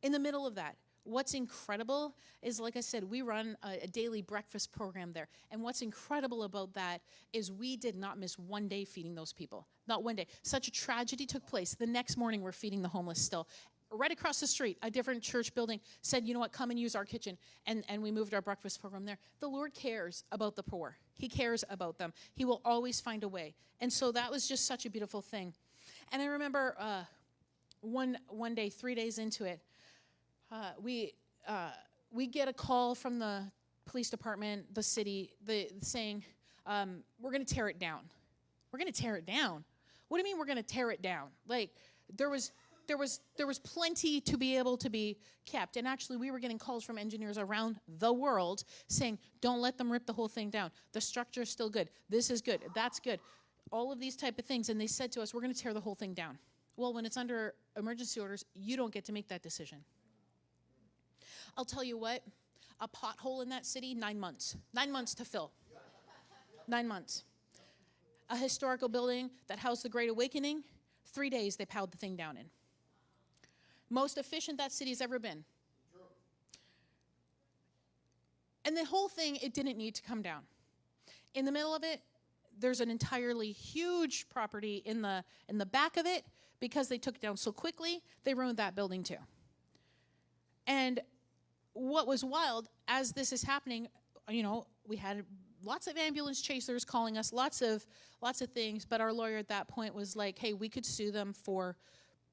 in the middle of that, what's incredible is, like I said, we run a daily breakfast program there. And what's incredible about that is we did not miss one day feeding those people. Not one day. Such a tragedy took place. The next morning, we're feeding the homeless still. Right across the street, a different church building said, you know what, come and use our kitchen. And we moved our breakfast program there. The Lord cares about the poor. He cares about them. He will always find a way. And so that was just such a beautiful thing. And I remember one day, 3 days into it, we get a call from the police department, the city, saying, we're going to tear it down. We're going to tear it down. What do you mean we're going to tear it down? Like, there was plenty to be able to be kept. And actually, we were getting calls from engineers around the world saying, don't let them rip the whole thing down. The structure is still good. This is good. That's good. All of these type of things. And they said to us, we're going to tear the whole thing down. Well, when it's under emergency orders, you don't get to make that decision. I'll tell you what, a pothole in that city, 9 months. 9 months to fill. 9 months. A historical building that housed the Great Awakening, 3 days they plowed the thing down in. Most efficient that city's ever been. And the whole thing, it didn't need to come down. In the middle of it, there's an entirely huge property in the back of it. Because they took it down so quickly, they ruined that building too. And what was wild, as this is happening, we had lots of ambulance chasers calling us, lots of things, but our lawyer at that point was like, hey, we could sue them for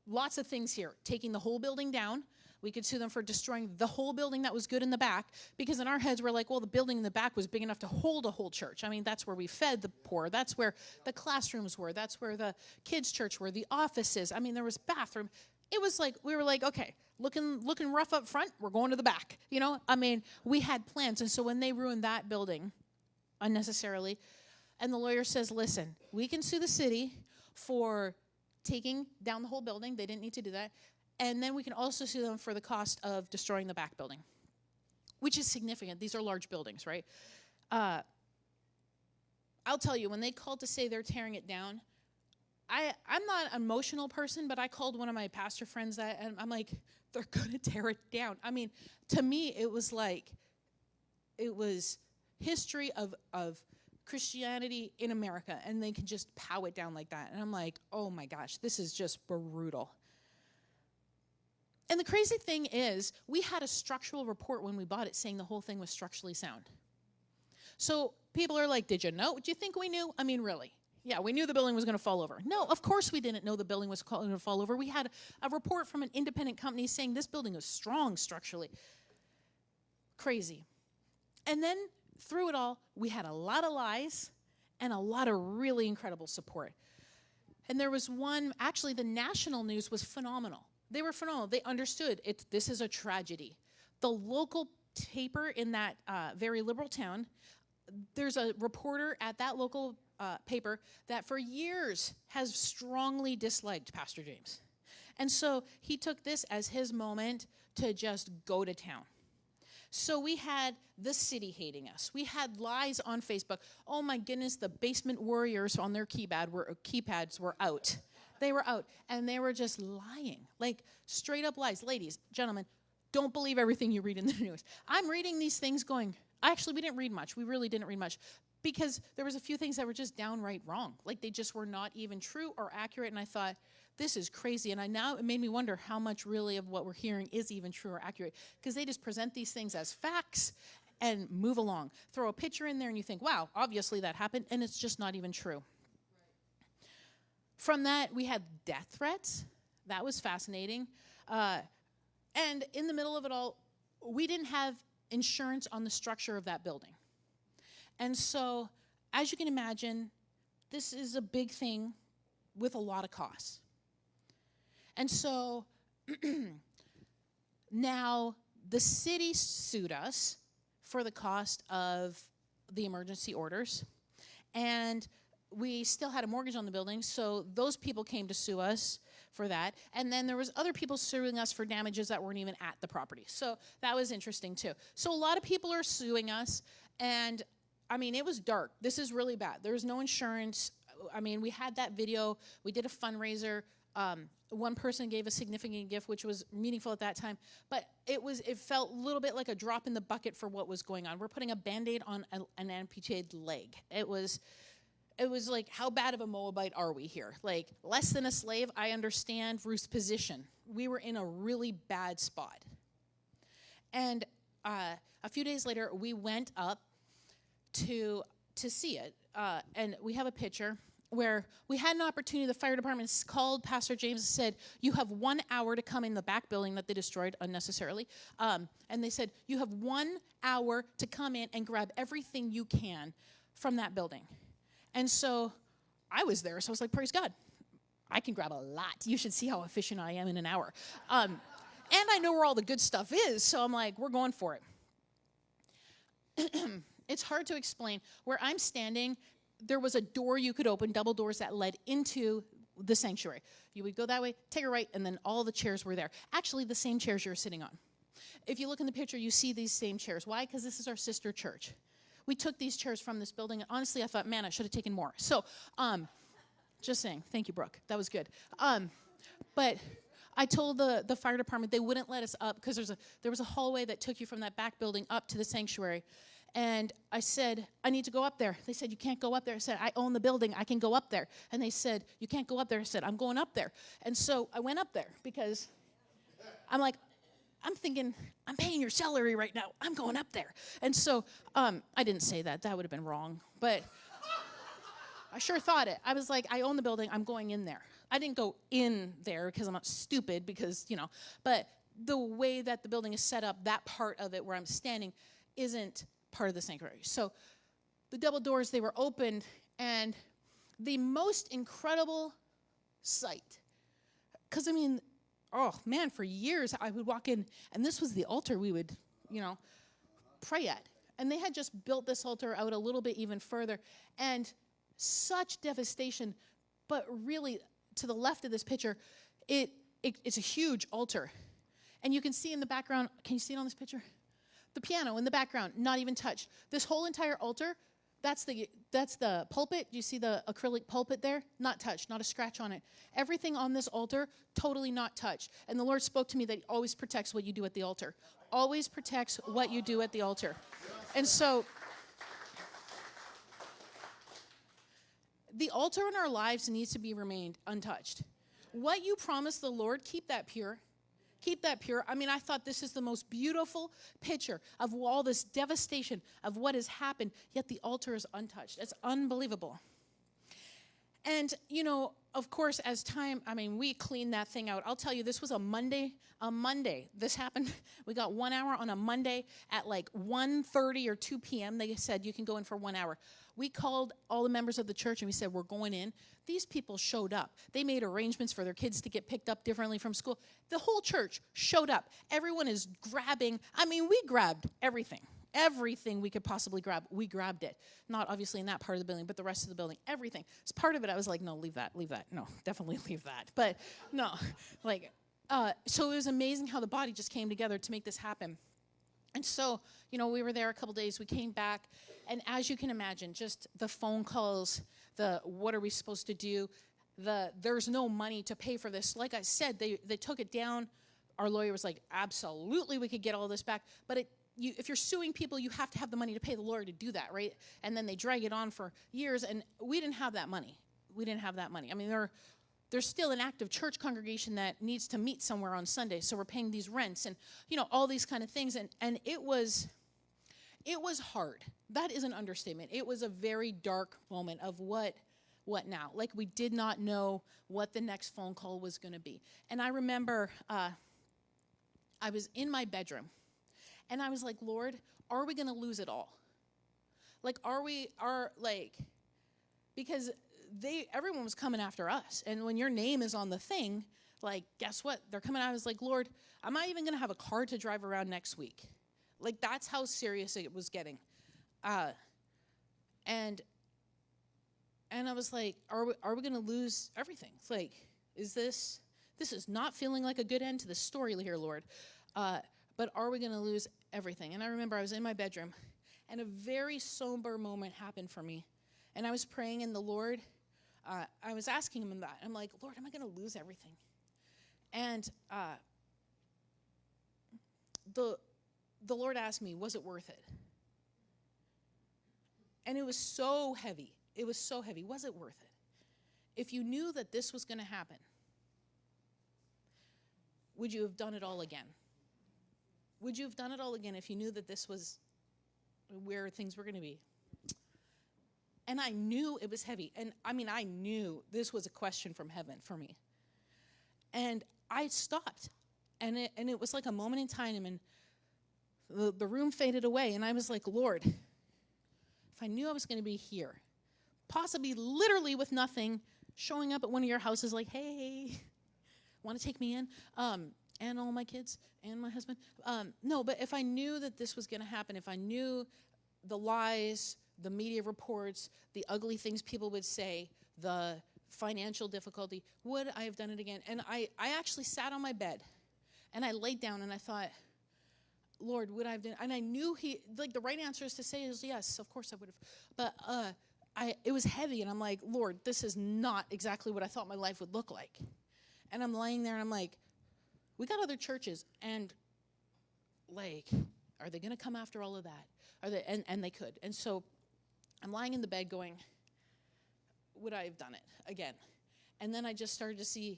lots of things here. Taking the whole building down. We could sue them for destroying the whole building that was good in the back, because in our heads we're like, well, the building in the back was big enough to hold a whole church. I mean, that's where we fed the poor. That's where the classrooms were. That's where the kids' church were, the offices. I mean, there was bathroom. It was like, we were like, okay, looking rough up front, we're going to the back. I mean, we had plans. And so when they ruined that building unnecessarily, and the lawyer says, listen, we can sue the city for taking down the whole building. They didn't need to do that. And then we can also sue them for the cost of destroying the back building, which is significant. These are large buildings, right? I'll tell you, when they called to say they're tearing it down, I'm not an emotional person, but I called one of my pastor friends that, and I'm like, they're going to tear it down. I mean, to me, it was history of Christianity in America, and they can just pow it down like that. And I'm like, oh my gosh, this is just brutal. And the crazy thing is, we had a structural report when we bought it saying the whole thing was structurally sound. So people are like, did you know? Do you think we knew? I mean, really? Yeah, we knew the building was going to fall over. No, of course we didn't know the building was going to fall over. We had a report from an independent company saying this building was strong structurally. Crazy. And then through it all, we had a lot of lies and a lot of really incredible support. And there was one, actually the national news was phenomenal. They were phenomenal. They understood this is a tragedy. The local paper in that very liberal town, there's a reporter at that local paper that for years has strongly disliked Pastor James. And so he took this as his moment to just go to town. So we had the city hating us. We had lies on Facebook. Oh my goodness, the basement warriors on their keypads were out. They were out, and they were just lying, like straight up lies. Ladies, gentlemen, don't believe everything you read in the news. I'm reading these things going, actually, we didn't read much. We really didn't read much because there was a few things that were just downright wrong. Like they just were not even true or accurate, and I thought, this is crazy. And it made me wonder how much really of what we're hearing is even true or accurate because they just present these things as facts and move along. Throw a picture in there, and you think, wow, obviously that happened, and it's just not even true. From that, we had death threats. That was fascinating. And in the middle of it all, we didn't have insurance on the structure of that building. And so, as you can imagine, this is a big thing with a lot of costs. And so, now the city sued us for the cost of the emergency orders. And we still had a mortgage on the building, so those people came to sue us for that. And then there was other people suing us for damages that weren't even at the property. So that was interesting too. So a lot of people are suing us, and I mean, it was dark. This is really bad. There was no insurance. I mean, we had that video. We did a fundraiser. One person gave a significant gift, which was meaningful at that time. But it felt a little bit like a drop in the bucket for what was going on. We're putting a Band-Aid on an amputated leg. It was like, how bad of a Moabite are we here? Like, less than a slave, I understand Ruth's position. We were in a really bad spot. And a few days later, we went up to see it. And we have a picture where we had an opportunity. The fire department called Pastor James and said, you have 1 hour to come in the back building that they destroyed unnecessarily. And they said, you have 1 hour to come in and grab everything you can from that building. And so I was there, so I was like, praise God. I can grab a lot. You should see how efficient I am in an hour. And I know where all the good stuff is, so I'm like, we're going for it. It's hard to explain. Where I'm standing, there was a door you could open, double doors that led into the sanctuary. You would go that way, take a right, and then all the chairs were there. Actually, the same chairs you're sitting on. If you look in the picture, you see these same chairs. Why? Because this is our sister church. We took these chairs from this building, and honestly, I thought, man, I should have taken more. So, just saying. Thank you, Brooke. That was good. But I told the fire department they wouldn't let us up because there was a hallway that took you from that back building up to the sanctuary. And I said, I need to go up there. They said, you can't go up there. I said, I own the building. I can go up there. And they said, you can't go up there. I said, I'm going up there. And so I went up there because I'm like, I'm thinking, I'm paying your salary right now. I'm going up there. And so I didn't say that. That would have been wrong. But I sure thought it. I was like, I own the building. I'm going in there. I didn't go in there because I'm not stupid because, but the way that the building is set up, that part of it where I'm standing isn't part of the sanctuary. So the double doors, they were opened, and the most incredible sight, because oh man, for years I would walk in, and this was the altar we would, pray at. And they had just built this altar out a little bit even further, and such devastation. But really, to the left of this picture, it's a huge altar. And you can see in the background, can you see it on this picture? The piano in the background, not even touched. This whole entire altar That's the pulpit. You see the acrylic pulpit there? Not touched, not a scratch on it. Everything on this altar, totally not touched. And the Lord spoke to me that he always protects what you do at the altar. Always protects what you do at the altar. And so the altar in our lives needs to be remained untouched. What you promise the Lord, keep that pure. Keep that pure. I mean, I thought this is the most beautiful picture of all this devastation of what has happened, yet the altar is untouched. It's unbelievable. And, of course, as time, we cleaned that thing out. I'll tell you, this was a Monday. This happened. We got 1 hour on a Monday at like 1:30 or 2 p.m. They said, you can go in for 1 hour. We called all the members of the church and we said, we're going in. These people showed up. They made arrangements for their kids to get picked up differently from school. The whole church showed up. Everyone is grabbing. We grabbed everything. Everything we could possibly grab, we grabbed it. Not obviously in that part of the building, but the rest of the building, everything. As part of it, I was like, no, leave that. No, definitely leave that. But no, so it was amazing how the body just came together to make this happen. And so, we were there a couple days. We came back, and as you can imagine, just the phone calls, the what are we supposed to do, there's no money to pay for this. Like I said, they took it down. Our lawyer was like, absolutely, we could get all this back. But if you're suing people, you have to have the money to pay the lawyer to do that, right? And then they drag it on for years, and we didn't have that money. There's still an active church congregation that needs to meet somewhere on Sunday, so we're paying these rents and, all these kind of things. And it was hard. That is an understatement. It was a very dark moment of what now? Like, we did not know what the next phone call was going to be. And I remember I was in my bedroom, and I was like, Lord, are we going to lose it all? Because everyone was coming after us. And when your name is on the thing, guess what? They're coming out. I was like, Lord, am I even going to have a car to drive around next week? That's how serious it was getting. And I was like, are we going to lose everything? It's this is not feeling like a good end to the story here, Lord. But are we going to lose everything? And I remember I was in my bedroom, and a very somber moment happened for me. And I was praying, and the Lord, I was asking him that. I'm like, Lord, am I going to lose everything? And the Lord asked me, was it worth it? And it was so heavy. It was so heavy. Was it worth it? If you knew that this was going to happen, would you have done it all again? Would you have done it all again if you knew that this was where things were going to be? And I knew it was heavy. And I knew this was a question from heaven for me. And I stopped. And it was like a moment in time, and the room faded away. And I was like, Lord, if I knew I was going to be here, possibly literally with nothing, showing up at one of your houses like, hey, want to take me in? And all my kids and my husband. No, but if I knew that this was going to happen, if I knew the lies, the media reports, the ugly things people would say, the financial difficulty, would I have done it again? And I actually sat on my bed, and I laid down, and I thought, Lord, would I have done it? And I knew the right answer is to say is yes, of course I would have. But it was heavy, and I'm like, Lord, this is not exactly what I thought my life would look like. And I'm laying there, and I'm like, we got other churches, and are they going to come after all of that? Are they? And they could. And so I'm lying in the bed going, would I have done it again? And then I just started to see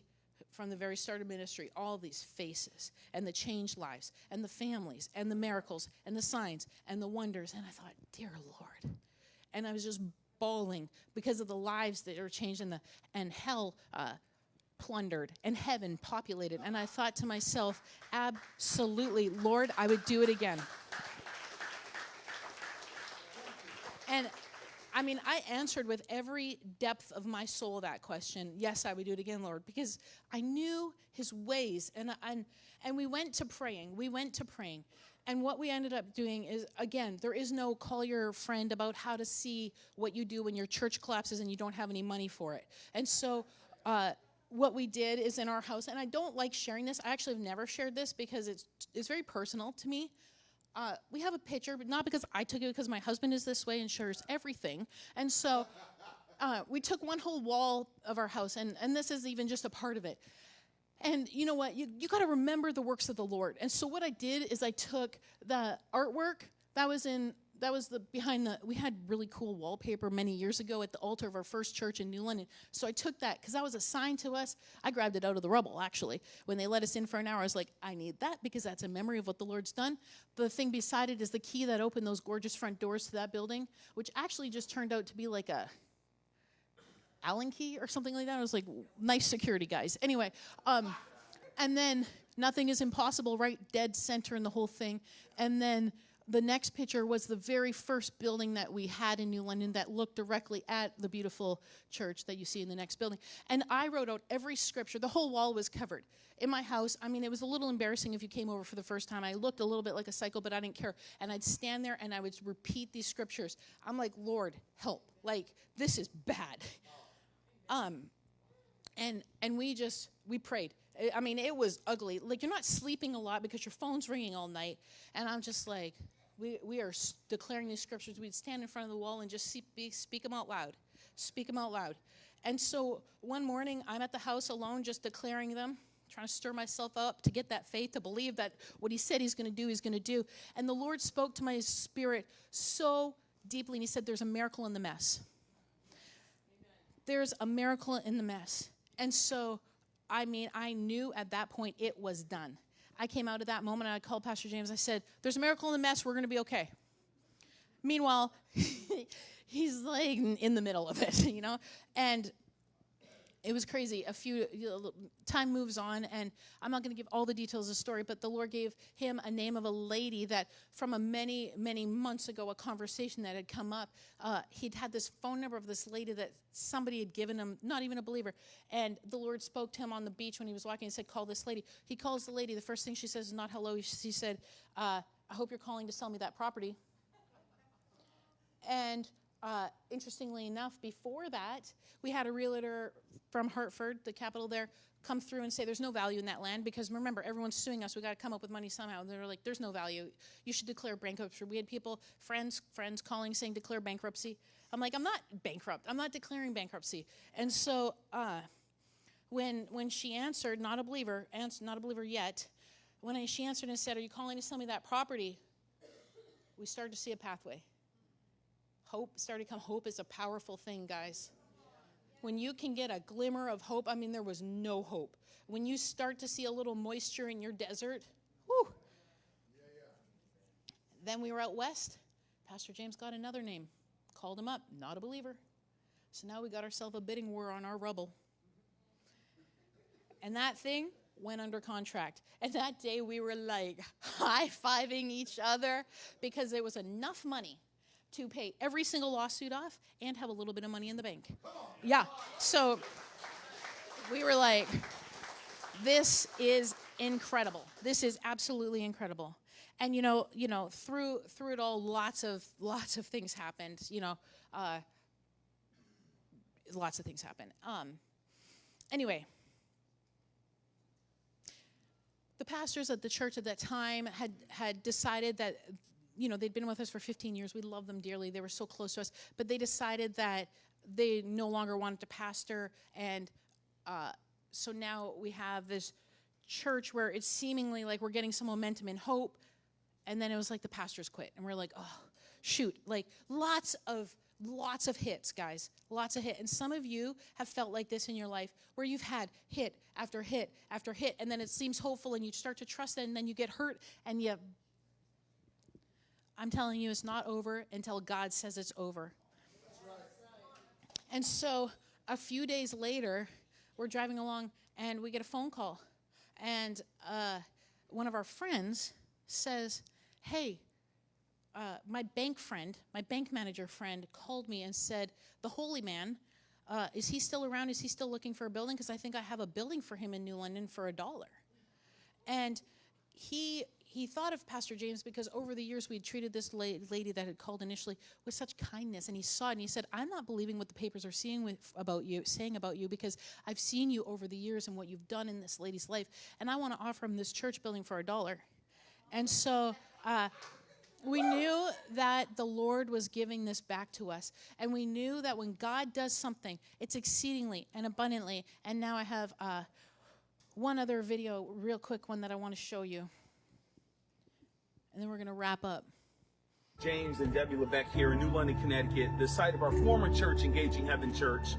from the very start of ministry all these faces and the changed lives and the families and the miracles and the signs and the wonders. And I thought, dear Lord. And I was just bawling because of the lives that are changed and hell plundered and heaven populated. And I thought to myself, absolutely, Lord, I would do it again. And I answered with every depth of my soul that question. Yes, I would do it again, Lord, because I knew his ways. And we went to praying. And what we ended up doing is, again, there is no call your friend about how to see what you do when your church collapses and you don't have any money for it. And so what we did is in our house, and I don't like sharing this. I actually have never shared this because it's very personal to me. we have a picture, but not because I took it, because my husband is this way and shares everything. And so we took one whole wall of our house, and this is even just a part of it. And you know what? You got to remember the works of the Lord. And so what I did is I took the artwork we had really cool wallpaper many years ago at the altar of our first church in New London. So I took that because that was assigned to us. I grabbed it out of the rubble, actually. When they let us in for an hour, I was like, I need that because that's a memory of what the Lord's done. The thing beside it is the key that opened those gorgeous front doors to that building, which actually just turned out to be like a Allen key or something like that. It was like, nice security, guys. Anyway, and then nothing is impossible, right? Dead center in the whole thing. And then the next picture was the very first building that we had in New London that looked directly at the beautiful church that you see in the next building. And I wrote out every scripture. The whole wall was covered. In my house, I mean, it was a little embarrassing if you came over for the first time. I looked a little bit like a psycho, but I didn't care. And I'd stand there and I would repeat these scriptures. I'm like, Lord, help. Like, this is bad. And we prayed. I mean, it was ugly. Like, you're not sleeping a lot because your phone's ringing all night. And I'm just like, we are declaring these scriptures. We'd stand in front of the wall and just speak them out loud. Speak them out loud. And so one morning, I'm at the house alone just declaring them, trying to stir myself up to get that faith, to believe that what he said he's going to do, he's going to do. And the Lord spoke to my spirit so deeply, and he said, there's a miracle in the mess. There's a miracle in the mess. And so, I mean, I knew at that point it was done. I came out of that moment and I called Pastor James. I said, there's a miracle in the mess. We're going to be okay. Meanwhile, he's like in the middle of it, you know. And it was crazy. Time moves on, and I'm not going to give all the details of the story, but the Lord gave him a name of a lady that from many months ago, a conversation that had come up, he'd had this phone number of this lady that somebody had given him, not even a believer, and the Lord spoke to him on the beach when he was walking and said, call this lady. He calls the lady. The first thing she says is not hello. She said, I hope you're calling to sell me that property. And interestingly enough, before that, we had a realtor from Hartford, the capital there, come through and say there's no value in that land because remember, everyone's suing us. We got to come up with money somehow. And they were like, there's no value. You should declare bankruptcy. We had people, friends calling saying declare bankruptcy. I'm like, I'm not bankrupt. I'm not declaring bankruptcy. And so when she answered, not a believer yet, when she answered and said, are you calling to sell me that property? We started to see a pathway. Hope started to come. Hope is a powerful thing, guys. When you can get a glimmer of hope, I mean, there was no hope. When you start to see a little moisture in your desert, whew. Then we were out west. Pastor James got another name. Called him up, not a believer. So now we got ourselves a bidding war on our rubble. And that thing went under contract. And that day we were like high-fiving each other because there was enough money to pay every single lawsuit off and have a little bit of money in the bank. Yeah. So we were like, this is incredible. This is absolutely incredible. And you know, through it all, lots of things happened. Lots of things happened. Anyway, the pastors at the church at that time had decided that, they'd been with us for 15 years. We love them dearly. They were so close to us. But they decided that they no longer wanted to pastor. And so now we have this church where it's seemingly like we're getting some momentum and hope. And then it was like the pastors quit. And we're like, oh, shoot. Like lots of hits, guys. Lots of hit. And some of you have felt like this in your life where you've had hit after hit after hit. And then it seems hopeful and you start to trust it. And then you get hurt and I'm telling you, it's not over until God says it's over. And so a few days later, we're driving along and we get a phone call. And one of our friends says, hey, my bank manager friend called me and said, the holy man, is he still around? Is he still looking for a building? Because I think I have a building for him in New London for $1. And he thought of Pastor James because over the years we had treated this lady that had called initially with such kindness, and he saw it and he said, I'm not believing what the papers are saying about you because I've seen you over the years and what you've done in this lady's life, and I want to offer him this church building for $1. And so We knew that the Lord was giving this back to us. And we knew that when God does something, it's exceedingly and abundantly. And now I have one other video, real quick one that I want to show you. And then we're going to wrap up. James and Debbie Levesque here in New London, Connecticut, the site of our former church, Engaging Heaven Church.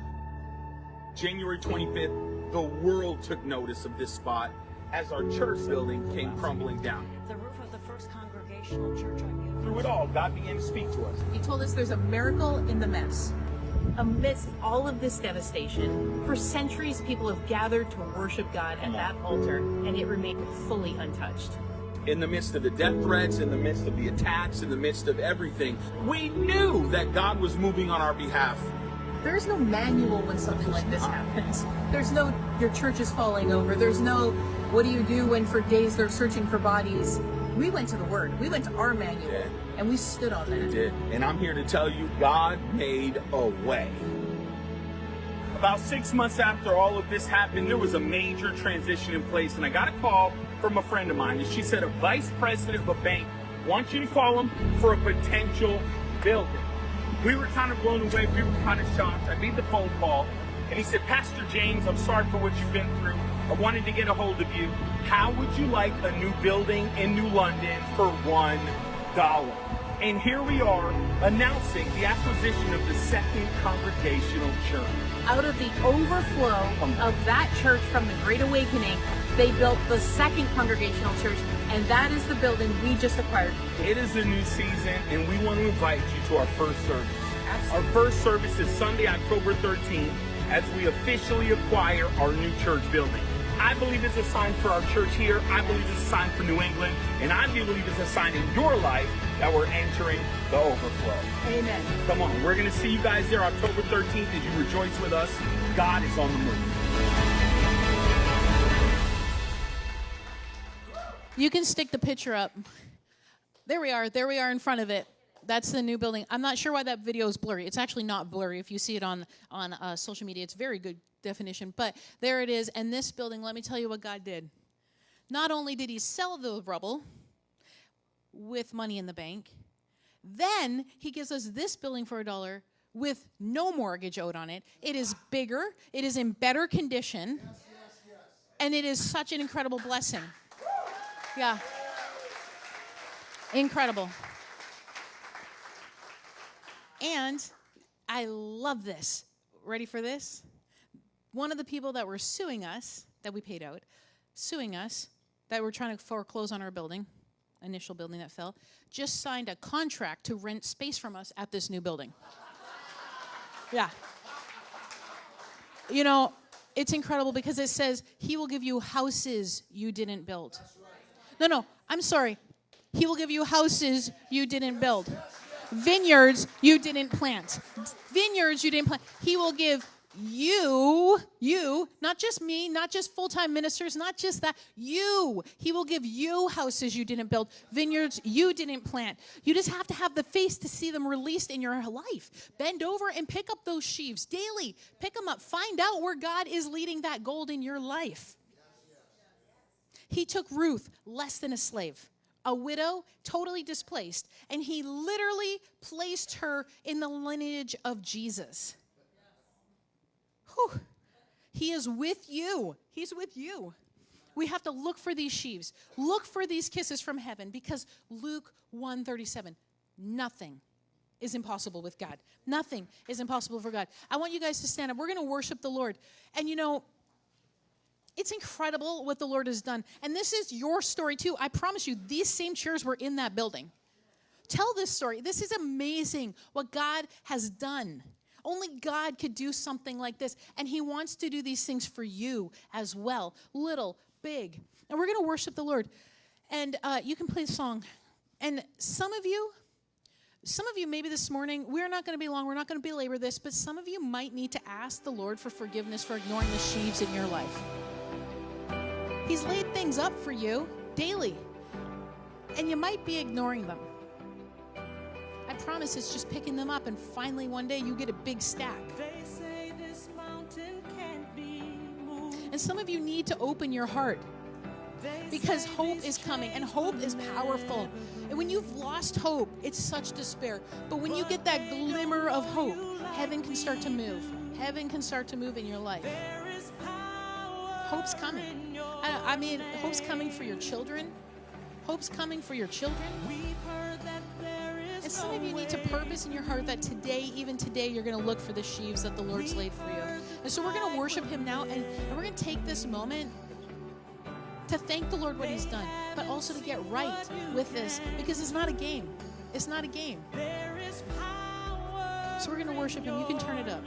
January 25th, the world took notice of this spot as our church building came crumbling down. The roof of the First Congregational Church on Union. Through it all, God began to speak to us. He told us there's a miracle in the mess. Amidst all of this devastation, for centuries people have gathered to worship God at that altar, and it remained fully untouched. In the midst of the death threats, in the midst of the attacks, in the midst of everything, we knew that God was moving on our behalf. There's no manual when something like this happens. There's no, your church is falling over. There's no, what do you do when for days they're searching for bodies? We went to the Word. We went to our manual, and we stood on that. We did. And I'm here to tell you, God made a way. About 6 months after all of this happened, there was a major transition in place, and I got a call from a friend of mine, and she said a vice president of a bank wants you to call him for a potential building. We were kind of blown away. We were kind of shocked. I made the phone call, and he said, Pastor James, I'm sorry for what you've been through. I wanted to get a hold of you. How would you like a new building in New London for $1? And here we are announcing the acquisition of the Second Congregational Church. Out of the overflow of that church from the Great Awakening, they built the Second Congregational Church, and that is the building we just acquired. It is a new season, and we want to invite you to our first service. Our first service is Sunday, October 13th, as we officially acquire our new church building. I believe it's a sign for our church here. I believe it's a sign for New England. And I believe it's a sign in your life that we're entering the overflow. Amen. Come on, we're going to see you guys there October 13th as you rejoice with us. God is on the move. You can stick the picture up. There we are in front of it. That's the new building. I'm not sure why that video is blurry. It's actually not blurry. If you see it on social media, it's very good definition. But there it is. And this building, let me tell you what God did. Not only did he sell the rubble with money in the bank, then he gives us this building for $1 with no mortgage owed on it. It is bigger. It is in better condition. And it is such an incredible blessing. Yeah. Incredible. And I love this. Ready for this? One of the people that were suing us, that we paid out, suing us, that were trying to foreclose on our building, initial building that fell, just signed a contract to rent space from us at this new building. Yeah. You know, it's incredible because it says he will give you houses you didn't build. No, I'm sorry. He will give you houses you didn't build. Vineyards you didn't plant. Vineyards you didn't plant. He will give you, not just me, not just full-time ministers, not just that, you. He will give you houses you didn't build, vineyards you didn't plant. You just have to have the faith to see them released in your life. Bend over and pick up those sheaves daily. Pick them up. Find out where God is leading that gold in your life. He took Ruth, less than a slave, a widow, totally displaced, and he literally placed her in the lineage of Jesus. Whew. He is with you. He's with you. We have to look for these sheaves. Look for these kisses from heaven because Luke 1:37, nothing is impossible with God. Nothing is impossible for God. I want you guys to stand up. We're going to worship the Lord. And you know, it's incredible what the Lord has done. And this is your story too. I promise you, these same chairs were in that building. Tell this story. This is amazing what God has done. Only God could do something like this. And he wants to do these things for you as well. Little, big. And we're going to worship the Lord. And you can play the song. And some of you maybe this morning, we're not going to be long. We're not going to belabor this. But some of you might need to ask the Lord for forgiveness for ignoring the sheaves in your life. He's laid things up for you daily. And you might be ignoring them. I promise it's just picking them up and finally one day you get a big stack. They say this mountain can't be moved. And some of you need to open your heart because hope is coming, and hope is powerful. And when you've lost hope, it's such despair. But when you get that glimmer of hope, heaven can start to move. Heaven can start to move in your life. Hope's coming. I mean, hope's coming for your children. Hope's coming for your children. And some of you need to purpose in your heart that today, even today, you're going to look for the sheaves that the Lord's laid for you. And so we're going to worship him now, and we're going to take this moment to thank the Lord what he's done, but also to get right with this, because it's not a game. It's not a game. So we're going to worship him. You can turn it up.